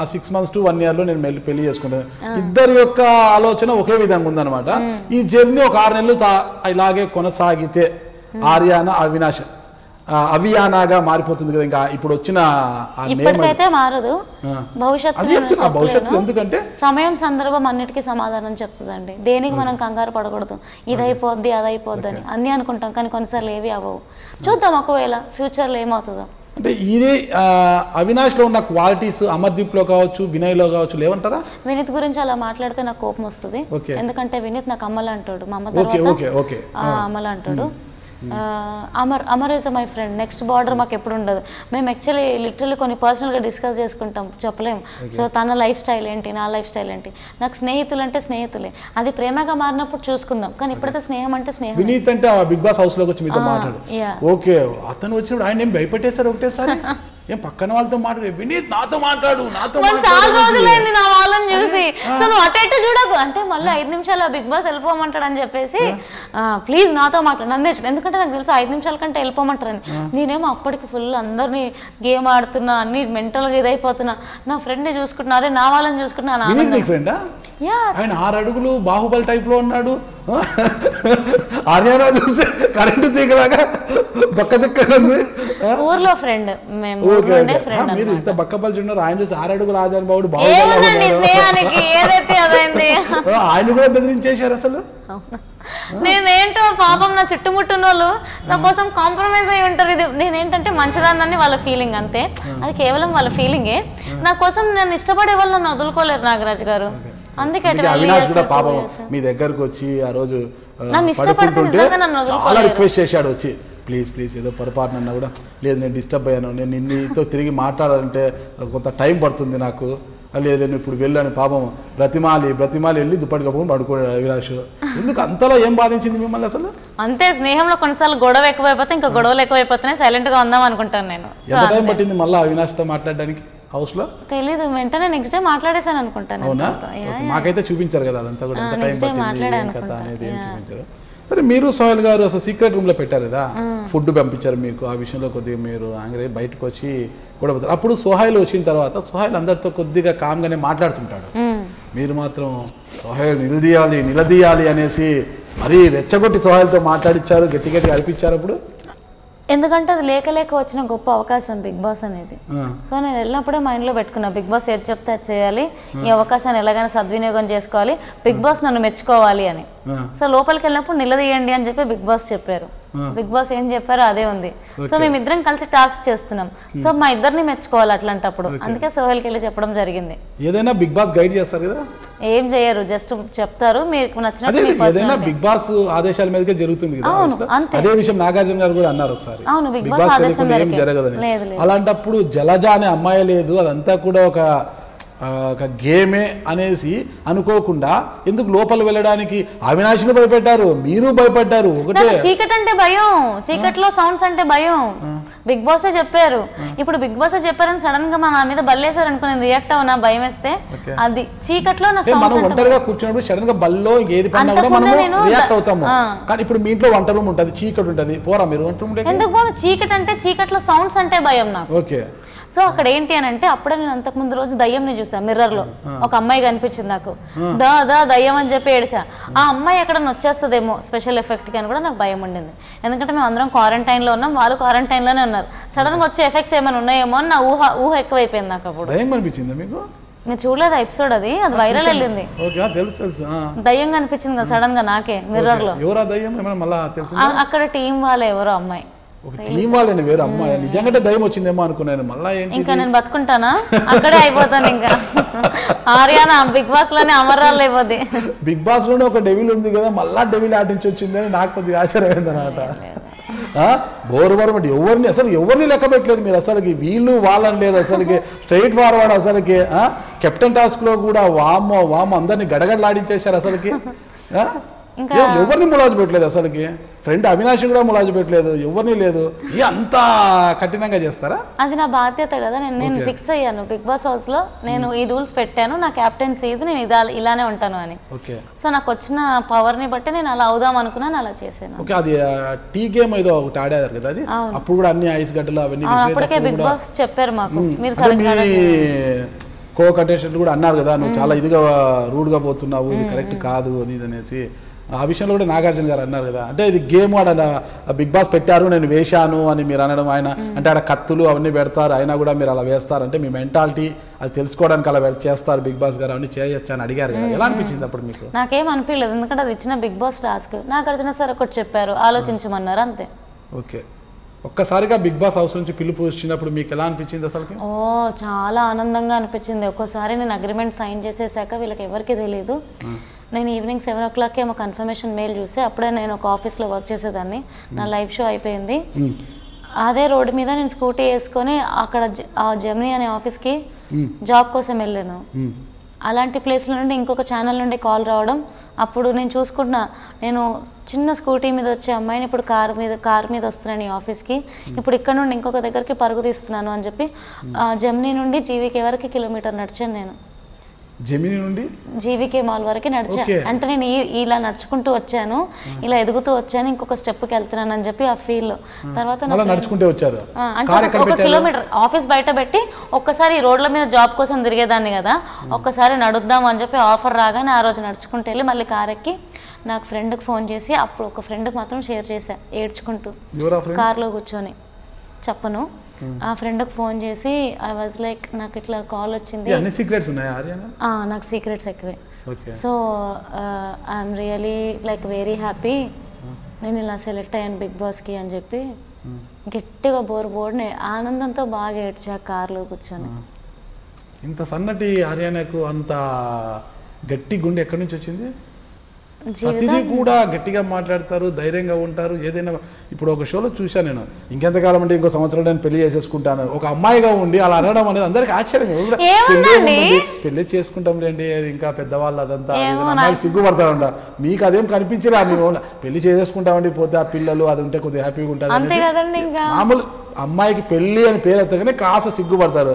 6 months to 1 yearలో నేను పెళ్లి చేసుకుంటాను. ఇద్దరి యొక్క ఆలోచన ఒకే విధంగా ఉందన్నమాట. ఈ జర్నీ ఒక 6 నెలలు ఇలాగే కొనసాగితే ఆర్యానా అవినాష్ అవియానాగా మారిపోతుంది కదా. ఇంకా ఇప్పుడు వచ్చిన ఇప్పటికైతే మారదు, భవిష్యత్తు ఎందుకంటే సమయం సందర్భం అన్నిటికీ సమాధానం చెప్తుందండి. దేనికి మనం కంగారు పడకూడదు, ఇదైపోద్ది అదైపోద్ది అని అన్నీ అనుకుంటాం, కానీ కొన్నిసార్లు ఏవి అవ్వవు. చూద్దాం ఒకవేళ ఫ్యూచర్లో ఏమవుతుందో. అంటే ఇది అవినాష్లో ఉన్న క్వాలిటీస్ అమర్దీప్లో కావచ్చు, వినయ్లో కావచ్చు లేవంటారా? వినీత్ గురించి అలా మాట్లాడితే నాకు కోపం వస్తుంది, ఎందుకంటే వినీత్ నాకు అమ్మలా అంటాడు, మా అమ్మ తర్వాత అమ్మలా అంటాడు. Amar is my friend. Next border మాకు ఎప్పుడు ఉండదు. మేము యాక్చువల్లీ లిటరల్లీ కొన్ని పర్సనల్గా డిస్కస్ చేసుకుంటాం, చెప్పలేము. సో తన లైఫ్ స్టైల్ ఏంటి, నా లైఫ్ స్టైల్ ఏంటి. నాకు స్నేహితులు అంటే స్నేహితులే, అది ప్రేమగా మారినప్పుడు చూసుకుందాం, కానీ ఇప్పుడైతే స్నేహం అంటే స్నేహం. వినీత్ అంటే బిగ్ బాస్ హౌస్ లోకి వచ్చి మీతో మాట్లాడు, ఓకే అతను వచ్చినప్పుడు ఆయన ఏం భయపెట్టేశారు ఒకటేసారి, ఏం పక్కన వాళ్ళతో మాట్లాడు, వినీత్ నాతో మాట్లాడు చాలా రోజులైంది నా వాళ్ళని చూసి, సో నువ్వు అటు చూడకు అంటే మళ్ళీ 5 నిమిషాలు బిగ్ బాస్ వెళ్ళిపోమంటాడు అని చెప్పేసి ప్లీజ్ నాతో మాట్లాడు, నన్నే చూడు, ఎందుకంటే నాకు తెలుసు 5 నిమిషాల కంటే వెళ్ళిపోమంటారని. నేనేమో అప్పటికి ఫుల్ అందరినీ గేమ్ ఆడుతున్నా, అన్ని మెంటల్గా ఇదైపోతున్నా, నా ఫ్రెండ్ని చూసుకుంటున్నారే, నా వాళ్ళని చూసుకుంటున్నా. ఆయన 6 అడుగులు బాహుబలి టైప్ లో ఉన్నాడు, ఆర్యానా చూస్తే కరెంటు తీగలాగా బక్క చెక్కగా ఉంది. ఊర్లో ఫ్రెండ్ మీరు ఇంత బక్కపల్చి ఉన్నారు, ఆయన చూసి 6 అడుగులు ఆజాన్ బాబుడు ఆయన కూడా బెదిరించేశారు అసలు. నేనేంటో పాపం నా చుట్టుముట్టున్న వాళ్ళు నా కోసం కాంప్రమైజ్ అయి ఉంటారు. ఇది నేనేంటంటే మంచిదాన్ని వాళ్ళ ఫీలింగ్, అంతే, అది కేవలం వాళ్ళ ఫీలింగే. నా కోసం నన్ను ఇష్టపడే వాళ్ళు నన్ను వదులుకోలేరు నాగరాజు గారు. అందుకే పాపం మీ దగ్గరకు వచ్చి ఆ రోజు చాలా రిక్వెస్ట్ చేశాడు వచ్చి, ప్లీజ్ ప్లీజ్ ఏదో పొరపాటున అన్నా కూడా లేదు నేను డిస్టర్బ్ అయ్యాను, నేను నిన్నతో తిరిగి మాట్లాడాలంటే కొంత టైం పడుతుంది నాకు, లేదు నేను ఇప్పుడు వెళ్ళాను. పాపం బ్రతిమాలి వెళ్ళి దుప్పటి కప్పుకొని పడుకోడాడు అవినాష్. ఎందుకు అంతలా ఏం బాధించింది మిమ్మల్ని అసలు? అంతే, స్నేహంలో కొన్నిసార్లు గొడవ ఎక్కువైపోతే ఇంకా గొడవలు ఎక్కువైపోతున్నాయి, సైలెంట్ గా ఉందాం అనుకుంటాను నేను. ఎంత టైం పట్టింది మళ్ళీ అవినాష్తో మాట్లాడడానికి హౌస్ లో? తెలీదు, వెంటనే నెక్స్ట్ డే మాట్లాడేసాను అనుకుంటాను. మాకైతే చూపించారు కదా అదంతా కూడా, ఎంత టైం పట్టింది కథ అనేది ఏం చూపించారు. సరే, మీరు సోహెల్ గారు అసలు సీక్రెట్ రూమ్ లో పెట్టారు కదా, ఫుడ్ పంపించారు మీకు, ఆ విషయంలో కొద్దిగా మీరు యాంగ్రీ బయటకు వచ్చి కూడా పోతారు. అప్పుడు సోహెల్ వచ్చిన తర్వాత సోహెల్ అందరితో కొద్దిగా కామ్గానే మాట్లాడుతుంటాడు, మీరు మాత్రం సోహెల్ నిలదీయాలి అనేసి మరీ రెచ్చగొట్టి సోహెల్తో మాట్లాడిచ్చారు, గట్టి గట్టిగా అనిపించారు అప్పుడు. ఎందుకంటే అది లేక వచ్చిన గొప్ప అవకాశం బిగ్ బాస్ అనేది. సో నేను వెళ్ళినప్పుడే మైండ్లో పెట్టుకున్నా, బిగ్ బాస్ ఏది చెప్తే అది చేయాలి, ఈ అవకాశాన్ని ఎలాగైనా సద్వినియోగం చేసుకోవాలి, బిగ్ బాస్ నన్ను మెచ్చుకోవాలి అని. సో లోపలికి వెళ్ళినప్పుడు నిలదీయండి అని చెప్పి బిగ్ బాస్ చెప్పారు. బిగ్ బాస్ ఏం చెప్పారో అదే ఉంది. సో మేమిద్దరం కలిసి టాస్క్ చేస్తున్నాం, సో మా ఇద్దరిని మెచ్చుకోవాలి అట్లాంటప్పుడు, అందుకే సోహెల్కి వెళ్ళి చెప్పడం జరిగింది. ఏదైనా బిగ్ బాస్ గైడ్ చేస్తారు కదా? ఏం చేయరు, జస్ట్ చెప్తారు మీకు నచ్చినట్టు. బిగ్ బాస్ ఆదేశాల మీదకే జరుగుతుంది కదా. అదే విషయం నాగార్జున గారు కూడా అన్నారు ఒకసారి, అవును బిగ్ బాస్ ఆదేశం ఏం జరగదని. అలాంటప్పుడు జలజ అనే అమ్మాయి లేదు, అదంతా కూడా ఒక గేమే అనేసి అనుకోకుండా ఎందుకు లోపల వెళ్ళడానికి అవినాష్ని భయపెట్టారు, మీరు భయపడ్డారు. ఒకటే చీకటి అంటే భయం, చీకట్లో సౌండ్స్ అంటే భయం, బిగ్ బాసే చెప్పారు. ఇప్పుడు బిగ్ బాసే చెప్పారని సడన్ గా నా మీద బల్లేసారు అనుకో, నేను రియాక్ట్ అవునా భయం వేస్తే, అది చీకట్లో మనం ఒంటరిగా కూర్చున్నప్పుడు సడన్ గా బల్లో ఏది పడినా కూడా మనం రియాక్ట్ అవుతాము. కానీ ఇప్పుడు మీ ఇంట్లో వంట రూమ్ ఉంటుంది, చీకటి ఉంటుంది, పోరా మీరు వంట రూమ్? ఎందుకు పోను, చీకటి అంటే చీకట్లో సౌండ్స్ అంటే భయం నాకు. ఓకే. సో అక్కడ ఏంటి అని అంటే, అప్పుడే నేను అంతకుముందు రోజు దయ్యంని చూసాను మిర్రర్ లో, ఒక అమ్మాయి కనిపించింది నాకు, దయ్యం అని చెప్పి ఏడ్చా. ఆ అమ్మాయి ఎక్కడ వచ్చేస్తుందేమో స్పెషల్ ఎఫెక్ట్ కి అని కూడా నాకు భయం ఉండింది, ఎందుకంటే మేము అందరం క్వారంటైన్ లో ఉన్నాం, వాళ్ళు క్వారంటైన్ లోనే ఉన్నారు. సడన్ గా వచ్చే ఎఫెక్ట్స్ ఏమైనా ఉన్నాయేమో అని నా ఊహ ఎక్కువైపోయింది నాకు. అప్పుడు నేను చూడలేదు ఎపిసోడ్, అది వైరల్ వెళ్ళింది, దయ్యం కనిపించింది కదా సడన్ గా నాకే మిర్రర్ లో. అక్కడ టీం వాళ్ళే ఎవరో అమ్మాయి, వేరు అమ్మాయి, నిజంగా దయ్యం వచ్చిందేమో అనుకున్నాను. మళ్ళీ ఇంకా నేను బతుకుంటానా, అక్కడే అయిపోతాను ఇంకా. ఆర్యానా బిగ్ బాస్ లోనే అమర్రాలు అయిపోద్ది. బిగ్ బాస్ లోనే ఒక డెవిల్ ఉంది కదా, మళ్ళా డెవిల్ ఆట నుంచి వచ్చిందని నాకు కొద్దిగా ఆశ్చర్యమైంది అన్నమాట. బోరు ఎవరిని అసలు ఎవరిని లెక్క పెట్టలేదు మీరు అసలుకి, వీళ్ళు వాళ్ళని లేదు అసలుకి, స్ట్రైట్ ఫార్వర్డ్ అసలుకి. కెప్టెన్ టాస్క్లో కూడా వామో అందరినీ గడగడలాడించేశారు అసలుకి. ఎవరిని ములాజు పెట్టలేదు అసలుకి, ఫ్రెండ్ అవినాష్ కూడా ములాజు పెట్టలేదు, ఎవరిని లేదు. అంత కఠినంగా చేస్తారా? అది నా బాధ్యత కదా. నేను ఫిక్స్ అయ్యాను బిగ్ బాస్ హౌస్ లో, నేను ఈ రూల్స్ పెట్టాను, నా క్యాప్టెన్సీ ఇది, నేను ఇలానే ఉంటాను అని. సో నాకు వచ్చిన పవర్ ని బట్టి నేను అలా అవుదాం అనుకున్నాను, అలా చేశాను. అది టీ గేమ్ ఏదో ఒకటి ఆడారు కదా, అది అప్పుడు కూడా అన్ని ఐస్ గడ్డలు అవన్నీ అప్పటికే బిగ్ బాస్ చెప్పారు మాకు, మీరు కో కంటెస్టెంట్లు కూడా అన్నారు కదా, నువ్వు చాలా ఇదిగా రూడ్గా పోతున్నావు, ఇది కరెక్ట్ కాదు అది ఇది అనేసి. ఆ విషయంలో కూడా నాగార్జున గారు అన్నారు కదా, అంటే ఇది గేమ్ ఆడ బిగ్ బాస్ పెట్టారు నేను వేశాను అని మీరు అనడం, ఆయన అంటే ఆడ కత్తులు అవన్నీ పెడతారు అయినా కూడా మీరు అలా వేస్తారు, అంటే మీ మెంటాలిటీ అది తెలుసుకోవడానికి అలా చేస్తారు బిగ్ బాస్ గారు అవన్నీ చేయొచ్చు అని అడిగారు కదా, ఎలా అనిపించింది అప్పుడు మీకు? నాకేం అనిపించలేదు, ఎందుకంటే అది ఇచ్చిన Bigg Boss task. Nagarjuna sir ఒకటి చెప్పారు, ఆలోచించమన్నారు, అంతే. ఓకే, ఒక్కసారిగా బిగ్ బాస్ హౌస్ నుంచి పిలుపు వచ్చినప్పుడు మీకు ఎలా అనిపించింది అసలు? చాలా ఆనందంగా అనిపించింది. ఒక్కోసారి నేను అగ్రిమెంట్ సైన్ చేసేసాక వీళ్ళకి ఎవరికి తెలియదు, నేను ఈవినింగ్ 7 o'clock ఏమో కన్ఫర్మేషన్ మెయిల్ చూస్తే అప్పుడే నేను ఒక ఆఫీస్లో వర్క్ చేసేదాన్ని, నా లైవ్ షో అయిపోయింది. అదే రోడ్డు మీద నేను స్కూటీ వేసుకొని అక్కడ జెమినీ అనే ఆఫీస్కి జాబ్ కోసం వెళ్ళాను. అలాంటి ప్లేస్లో నుండి ఇంకొక ఛానల్ నుండి కాల్ రావడం, అప్పుడు నేను చూసుకుంటున్నా, నేను చిన్న స్కూటీ మీద వచ్చే అమ్మాయిని ఇప్పుడు కార్ మీద వస్తున్నాను ఈ ఆఫీస్కి, ఇప్పుడు ఇక్కడ నుండి ఇంకొక దగ్గరికి పరుగు తీస్తున్నాను అని చెప్పి జెమినీ నుండి జీవీకే వరకు కిలోమీటర్ నడిచాను నేను. జెమినీ నుండి జీవీకే మాల్ వరకు నడిచా, అంటే నేను ఇలా నడుచుకుంటూ వచ్చాను, ఇలా ఎదుగుతూ వచ్చాను, ఇంకొక స్టెప్కి వెళ్తున్నాను అని చెప్పి ఆ ఫీల్. తర్వాత నడుచుకుంటే వచ్చారు, అంటే 1 kilometer ఆఫీస్ బయట పెట్టి ఒక్కసారి ఈ రోడ్ల మీద జాబ్ కోసం తిరిగేదాన్ని కదా, ఒక్కసారి నడుద్దాం అని చెప్పి ఆఫర్ రాగానే ఆ రోజు నడుచుకుంటూ వెళ్ళి మళ్ళీ కార్ ఎక్కి నాకు ఫ్రెండ్కి ఫోన్ చేసి, అప్పుడు ఒక ఫ్రెండ్కి మాత్రం షేర్ చేశా ఏడ్చుకుంటూ కార్లో కూర్చొని, చెప్పను, ఆ ఫ్రెండ్కి ఫోన్ చేసి ఐ వాజ్ లైక్ నాకు ఇట్లా కాల్ వచ్చింది, నాకు సీక్రెట్స్ ఎక్కువే, so I'm really like very happy, నేను ఇలా సెలెక్ట్ అయ్యాను బిగ్ బాస్కి అని చెప్పి గట్టిగా బోర్ని ఆనందంతో బాగా ఏడ్చా కార్లో కూర్చొని. ఇంత సన్నటి ఆర్యానాకు అంత గట్టి గుండె ఎక్కడి నుంచి వచ్చింది? ప్రతిదీ కూడా గట్టిగా మాట్లాడతారు, ధైర్యంగా ఉంటారు. ఏదైనా ఇప్పుడు ఒక షోలో చూశాను నేను, ఇంకెంతకాలం అంటే ఇంకో సంవత్సరం నేను పెళ్లి చేసేసుకుంటాను, ఒక అమ్మాయిగా ఉండి అలా అనడం అనేది అందరికి ఆశ్చర్యం. పెళ్లి చేసుకుంటాం లేండి, ఇంకా పెద్దవాళ్ళు అదంతా అమ్మాయిలు సిగ్గుపడతారంట, మీకు అదేం కనిపించలే, మేము పెళ్లి చేసేసుకుంటామండి, పోతే ఆ పిల్లలు అది ఉంటే కొద్దిగా హ్యాపీగా ఉంటుంది. మామూలు అమ్మాయికి పెళ్లి అని పేరు ఎత్తగానే కాస్త సిగ్గుపడతారు.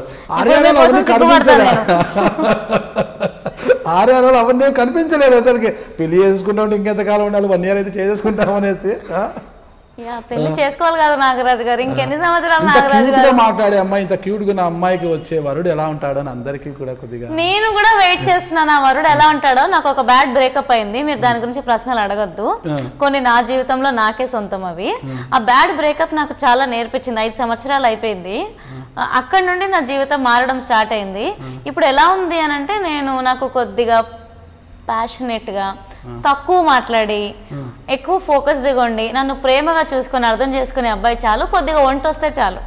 ఆర్యానాలో అవన్నీ కనిపించలేదు అసలుకి. పెళ్లి చేసుకుంటాం ఇంకెంతకాలం ఉండాలి, 1 year అయితే చేసేసుకుంటాం అనేసి. పెళ్లి చేసుకోవాలి కదా నాగరాజు గారు, ఇంకెన్ని సంవత్సరాలు నాగరాజు గారు మాట్లాడే అమ్మాయి, ఇంత క్యూట్ గా అమ్మాయికి వచ్చే వరుడు ఎలా ఉంటాడో అని అందరికీ కూడా కొద్దిగా నేను కూడా వెయిట్ చేస్తున్నాను, ఆ వరుడు ఎలా ఉంటాడో. నాకు ఒక బ్యాడ్ బ్రేకప్ అయింది, మీరు దాని గురించి ప్రశ్నలు అడగద్దు, కొన్ని నా జీవితంలో నాకే సొంతం అవి. ఆ బ్యాడ్ బ్రేకప్ నాకు చాలా నేర్పించింది. 5 సంవత్సరాలు అయిపోయింది, అక్కడ నుండి నా జీవితం మారడం స్టార్ట్ అయింది. ఇప్పుడు ఎలా ఉంది అని అంటే, నాకు కొద్దిగా ప్యాషనేట్గా, తక్కువ మాట్లాడి, ఎక్కువ ఫోకస్డ్గా ఉండి, నన్ను ప్రేమగా చూసుకొని అర్థం చేసుకునే అబ్బాయి చాలు, కొద్దిగా వంట వస్తే చాలు.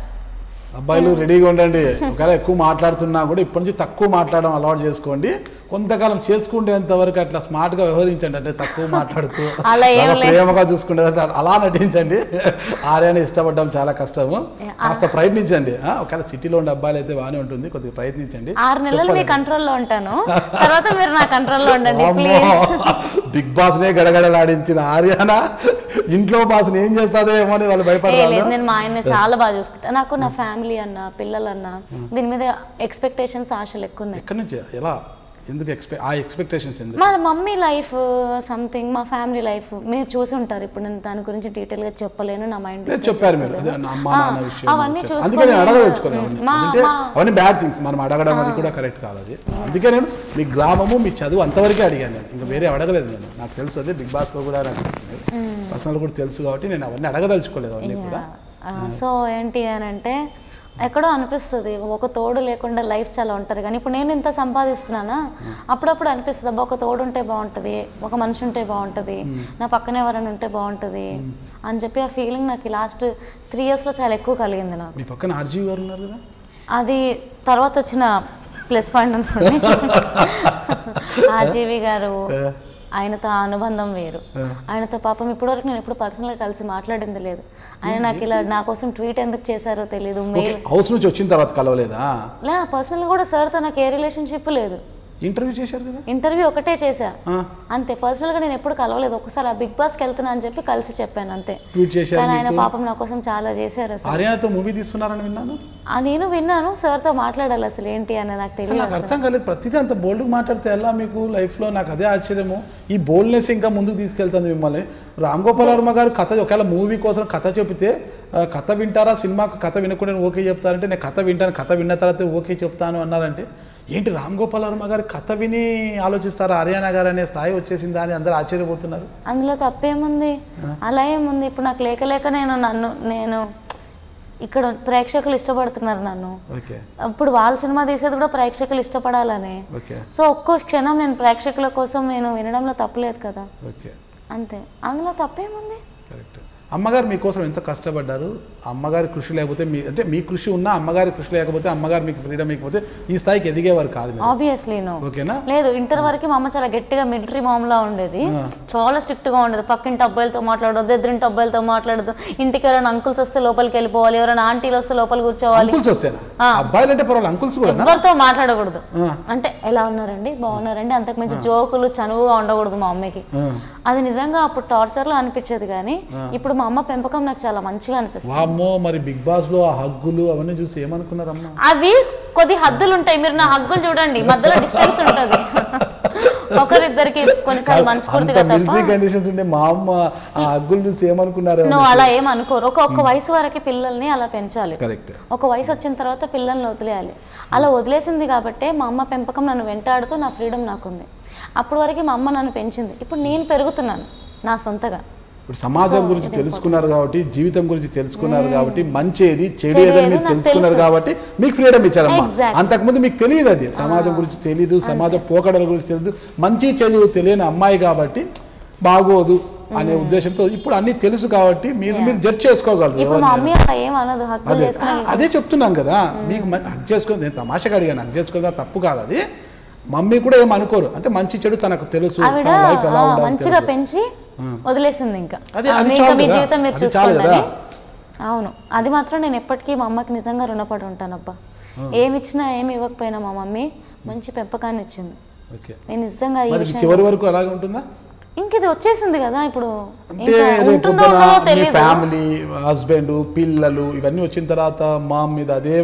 అబ్బాయిలు రెడీగా ఉండండి, ఒకవేళ ఎక్కువ మాట్లాడుతున్నా కూడా ఇప్పటి నుంచి తక్కువ మాట్లాడడం అలవాటు చేసుకోండి. కొంతకాలం చేసుకుంటేంత వరకు అట్లా స్మార్ట్ గా వ్యవహరించండి, అంటే తక్కువ మాట్లాడుతూ ప్రేమగా చూసుకుంటే అలా నటించండి. ఆర్యాని ఇష్టపడడం చాలా కష్టము, కాస్త ప్రయత్నించండి. ఒకవేళ సిటీలో ఉండే అబ్బాయిలు అయితే బాగానే ఉంటుంది, కొద్దిగా ప్రయత్నించండి. 6 నెలలు మీ కంట్రోల్లో ఉంటాను, తర్వాత మీరు నా కంట్రోల్లో ఉండండి. బిగ్ బాస్ నే గడగడలాడించిన ఆర్యానా ఇంట్లో బాస్ ఏం చేస్తాదేమో అని వాళ్ళు భయపడలేదు. నేను మా ఆయన చాలా బాగా చూసుకుంటా, నాకు నా ఫ్యామిలీ అన్న, పిల్లలన్నా, దీని మీద ఎక్స్పెక్టేషన్స్, ఆశలు ఎక్కువ ఉన్నాయి. ఎక్కడి నుంచి ఎలా ఎందుకు ఆ ఎక్స్పెక్టేషన్స్? మా మమ్మీ లైఫ్ సంథింగ్, మా ఫ్యామిలీ లైఫ్ మీరు చూసి ఉంటారు. ఇప్పుడు నేను దాని గురించి డీటెయిల్ గా చెప్పలేను, నా మైండ్ చెప్పారు మీరు, అవన్నీ చూసుకొని అవన్నీ బ్యాడ్ థింగ్స్ మనం అడగడం అది కూడా కరెక్ట్ కాదు. అది అందుకే నేను మీ గ్రామము, మీ చదువు అంతవరకే అడిగాను, నేను ఇంకా వేరే అడగలేదు. నేను నాకు తెలుసు, అదే బిగ్ బాస్ లో కూడా నాకు పర్సనల్ కూడా తెలుసు కాబట్టి నేను అవన్నీ అడగదలుచుకోలేదు అవన్నీ కూడా. సో ఏంటి అని అంటే, ఎక్కడో అనిపిస్తుంది ఒక తోడు లేకుండా లైఫ్ చాలా ఉంటుంది. కానీ ఇప్పుడు నేను ఇంత సంపాదిస్తున్నానా, అప్పుడప్పుడు అనిపిస్తుంది అబ్బా ఒక తోడు ఉంటే బాగుంటుంది, ఒక మనిషి ఉంటే బాగుంటుంది, నా పక్కన ఎవరైనా ఉంటే బాగుంటుంది అని చెప్పి ఆ ఫీలింగ్ నాకు లాస్ట్ 3 yearsలో చాలా ఎక్కువ కలిగింది. నాకు మీ పక్కన ఆర్జీవి గారు ఉన్నారు కదా, అది తర్వాత వచ్చిన ప్లస్ పాయింట్ అనుకోండి. ఆర్జీవి గారు ఆయనతో ఆ అనుబంధం వేరు. ఆయనతో పాపం ఇప్పటివరకు నేను ఎప్పుడు పర్సనల్గా కలిసి మాట్లాడింది లేదు. ఆయన నాకు ఇలా నా కోసం ట్వీట్ ఎందుకు చేశారో తెలియదు. మెయిల్ హౌస్ నుంచి వచ్చిన తర్వాత కలవలేదా? పర్సనల్ కూడా సార్తో నాకు ఏ రిలేషన్షిప్ లేదు. ఇంటర్వ్యూ చేశారు కదా? ఇంటర్వ్యూ ఒకటే చేశా అంతే. పర్సనల్గా నేను ఎప్పుడు కలవలేదు. ఒకసారి ఆ బిగ్ బాస్కి వెళ్తున్నా అని చెప్పి కలిసి చెప్పాను అంతే. ట్వీట్ చేశారు. కానీ ఆయన పాపం నా కోసం చాలా చేశారు. అసలు ఆర్యానాతో మూవీ తీస్తున్నారని విన్నాను. నేను విన్నాను. సార్తో మాట్లాడాలి అసలు ఏంటి అని నాకు తెలియదు. నాకు అర్థం కాలేదు. ప్రతిదీ అంత బోల్డ్గా మాట్లాడితే ఎలా మీకు లైఫ్లో? నాకు అదే ఆశ్చర్యము. ఈ బోల్డ్నెస్ ఇంకా ముందుకు తీసుకెళ్తుంది మిమ్మల్ని. రామ్ గోపాల్ వర్మ గారు కథ ఒకవేళ మూవీ కోసం కథ చెబితే కథ వింటారా, సినిమాకు కథ వినకుండా ఓకే చెప్తారంటే నేను కథ వింటాను, కథ విన్న తర్వాత ఓకే చెప్తాను అన్నారంటే ఏంటి రామ్ గోపాల్ వర్మ గారు కథ విని ఆలోచిస్తారా హర్యానా గారు అనే స్థాయి వచ్చేసిందా అని అందరూ ఆశ్చర్యపోతున్నారు. అందులో తప్పేముంది? అలా ఏముంది? ఇప్పుడు నాకు లేక నేను ఇక్కడ ప్రేక్షకులు ఇష్టపడుతున్నారు నన్ను. ఇప్పుడు వాళ్ళ సినిమా తీసేది కూడా ప్రేక్షకులు ఇష్టపడాలని. సో ఒక్కో క్షణం నేను ప్రేక్షకుల కోసం నేను వినడంలో తప్పలేదు కదా. అంతే, అందులో తప్పేముంది? అమ్మగారు మీకోసం ఎంత కష్టపడ్డారు. అమ్మగారి కృషి లేకపోతే అంటే మీ కృషి ఉన్నా అమ్మగారి కృషి లేకపోతే అమ్మగారు మీకు ఫ్రీడమ్ ఇకపోతే ఈ స్థాయికి ఎదిగేవారు కాదు. ఆబ్వియస్లీ ఓకేనా? లేదు, ఇంటర్ వరకు మా అమ్మ చాలా గట్టిగా మిలిటరీ మామ్లా ఉండేది. చాలా స్ట్రిక్ట్ గా ఉండేది. పక్కింటి అబ్బాయిలతో మాట్లాడొద్దు, ఎదురింటి అబ్బాయిలతో మాట్లాడదు. ఇంటికి ఎవరైనా అంకుల్స్ వస్తే లోపలికి వెళ్ళిపోవాలి, ఎవరైనా ఆంటీలు వస్తే లోపలికి కూర్చోవాలి. ఎవరితో మాట్లాడకూడదు. అంటే ఎలా ఉన్నారండి, బాగున్నారండి, అంతకుమించి జోకులు చనువుగా ఉండకూడదు మా అమ్మకి. అది నిజంగా అప్పుడు టార్చర్ లో అనిపించేది. కానీ ఇప్పుడు మా అమ్మ పెంపకం నాకు చాలా మంచిగా అనిపిస్తుంది. మరి బిగ్ బాస్ లో ఆ హగ్గులు అవన్నీ చూసి ఏమనుకున్నారమ్మా? అవి కొద్ది హద్దులు ఉంటాయి. మీరు నా హగ్గులు చూడండి, మధ్యలో డిస్టెన్స్ ఉంటుంది. ఒకరిద్దరికి కొన్నిసార్లు మనస్ఫూర్తిగా మా అమ్మ ఆ హగ్గులు చూసి ఏమనుకున్నారు? నువ్వు అలా ఏమనుకోరు. ఒక్క వయసు వరకు పిల్లల్ని అలా పెంచాలి. ఒక వయసు వచ్చిన తర్వాత పిల్లల్ని వదిలేయాలి. అలా వదిలేసింది కాబట్టి మా అమ్మ పెంపకం నన్ను వెంటాడుతూ నా ఫ్రీడమ్ నాకుంది. అప్పటి వరకు మా అమ్మ నన్ను పెంచింది. ఇప్పుడు నేను పెరుగుతున్నాను నా సొంతగా. ఇప్పుడు సమాజం గురించి తెలుసుకున్నారు కాబట్టి, జీవితం గురించి తెలుసుకున్నారు కాబట్టి, మంచి ఏది చెడు ఏదని మీరు తెలుసుకున్నారు కాబట్టి మీకు ఫ్రీడమ్ ఇచ్చారమ్మా. అంతకుముందు మీకు తెలియదు, అది సమాజం గురించి తెలియదు, సమాజ పోకడల గురించి తెలియదు. మంచి చెడు తెలియని అమ్మాయి కాబట్టి బాగోదు అనే ఉద్దేశంతో ఇప్పుడు అన్ని తెలుసు కాబట్టి మీరు జడ్జ్ చేసుకోగలరు. అదే చెప్తున్నాను కదా, మీకు హక్ చేసుకుని నేను తమాషగా అడిగాను, హక్ చేసుకున్నా తప్పు కాదు. అది మమ్మీ కూడా ఏం అనుకోరు. అంటే మంచి చెడు తనకు తెలుసు, లైఫ్ ఎలా ఉండాలి, మంచిగా పెంచి వదిలేసింది. ఇంకా మీ జీవితం మీరు చూసుకోండి. అవును, అది మాత్రం నేను ఎప్పటికీ మా అమ్మకి నిజంగా రుణపడి ఉంటాను. అబ్బా, ఏమి ఇచ్చినా ఏమి ఇవ్వకపోయినా మా మమ్మీ మంచి పెంపకాన్ని ఇచ్చింది. నేను నిజంగా చివరి వరకు అలాగే ఉంటుందా? ఇంక ఇది వచ్చేసింది కదా ఇప్పుడు. ఫ్యామిలీ, హస్బెండ్, పిల్లలు ఇవన్నీ వచ్చిన తర్వాత మా మీద అదే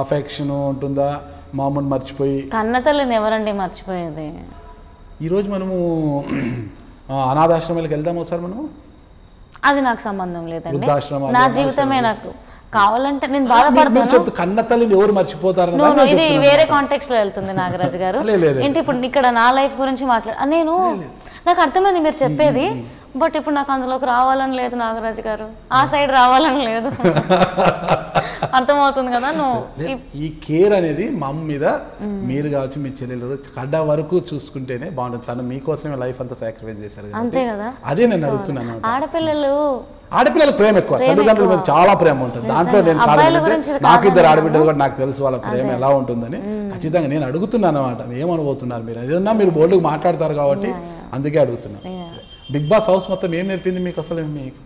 అఫెక్షన్ ఉంటుందా? మామూలు మర్చిపోయి కన్నతల్లిని ఎవరండి మర్చిపోయేది? ఈరోజు మనము అనాథాశ్రమాలకు వెళ్దాం ఒకసారి. మనము అది నాకు సంబంధం లేదండి, నా జీవితమే నాకు కావాలంటే నేను బాధపడతాను. కన్నతల్లిని ఎవరు మర్చిపోతారు? ఇది వేరే కాంటెక్స్ట్ లో వెళ్తుంది నాగరాజు గారు. ఏంటి ఇప్పుడు ఇక్కడ నా లైఫ్ గురించి నేను నాకు అర్థమైంది మీరు చెప్పేది. బట్ ఇప్పుడు నాకు అందులోకి రావాలని లేదు నాగరాజు గారు, ఆ సైడ్ రావాలని లేదు. అర్థమవుతుంది కదా. ఈ కేర్ అనేది మా అమ్మ మీద మీరు కావచ్చు, మీ చెల్లెలు కడ్డ వరకు చూసుకుంటేనే బాగుంటుంది. తను మీకోసమే లైఫ్ అంతా సాక్రిఫైస్ చేశారు, అంతే కదా. అదే నేను అడుగుతున్నాను. ఆడపిల్లలకు ప్రేమ ఎక్కువ, తల్లిదండ్రుల మీద చాలా ప్రేమ ఉంటుంది. దాంట్లో నేను నాకు ఇద్దరు ఆడబిడ్డలు కూడా నాకు తెలుసు వాళ్ళ ప్రేమ ఎలా ఉంటుందని. ఖచ్చితంగా నేను అడుగుతున్నాను అనమాట. ఏమనుకోతున్నారు మీరు? ఏదన్నా మీరు బోల్డ్గా మాట్లాడతారు కాబట్టి అందుకే అడుగుతున్నాను. బిగ్ బాస్ హౌస్ మొత్తం ఏం నేర్పింది మీకు? అసలు మీకు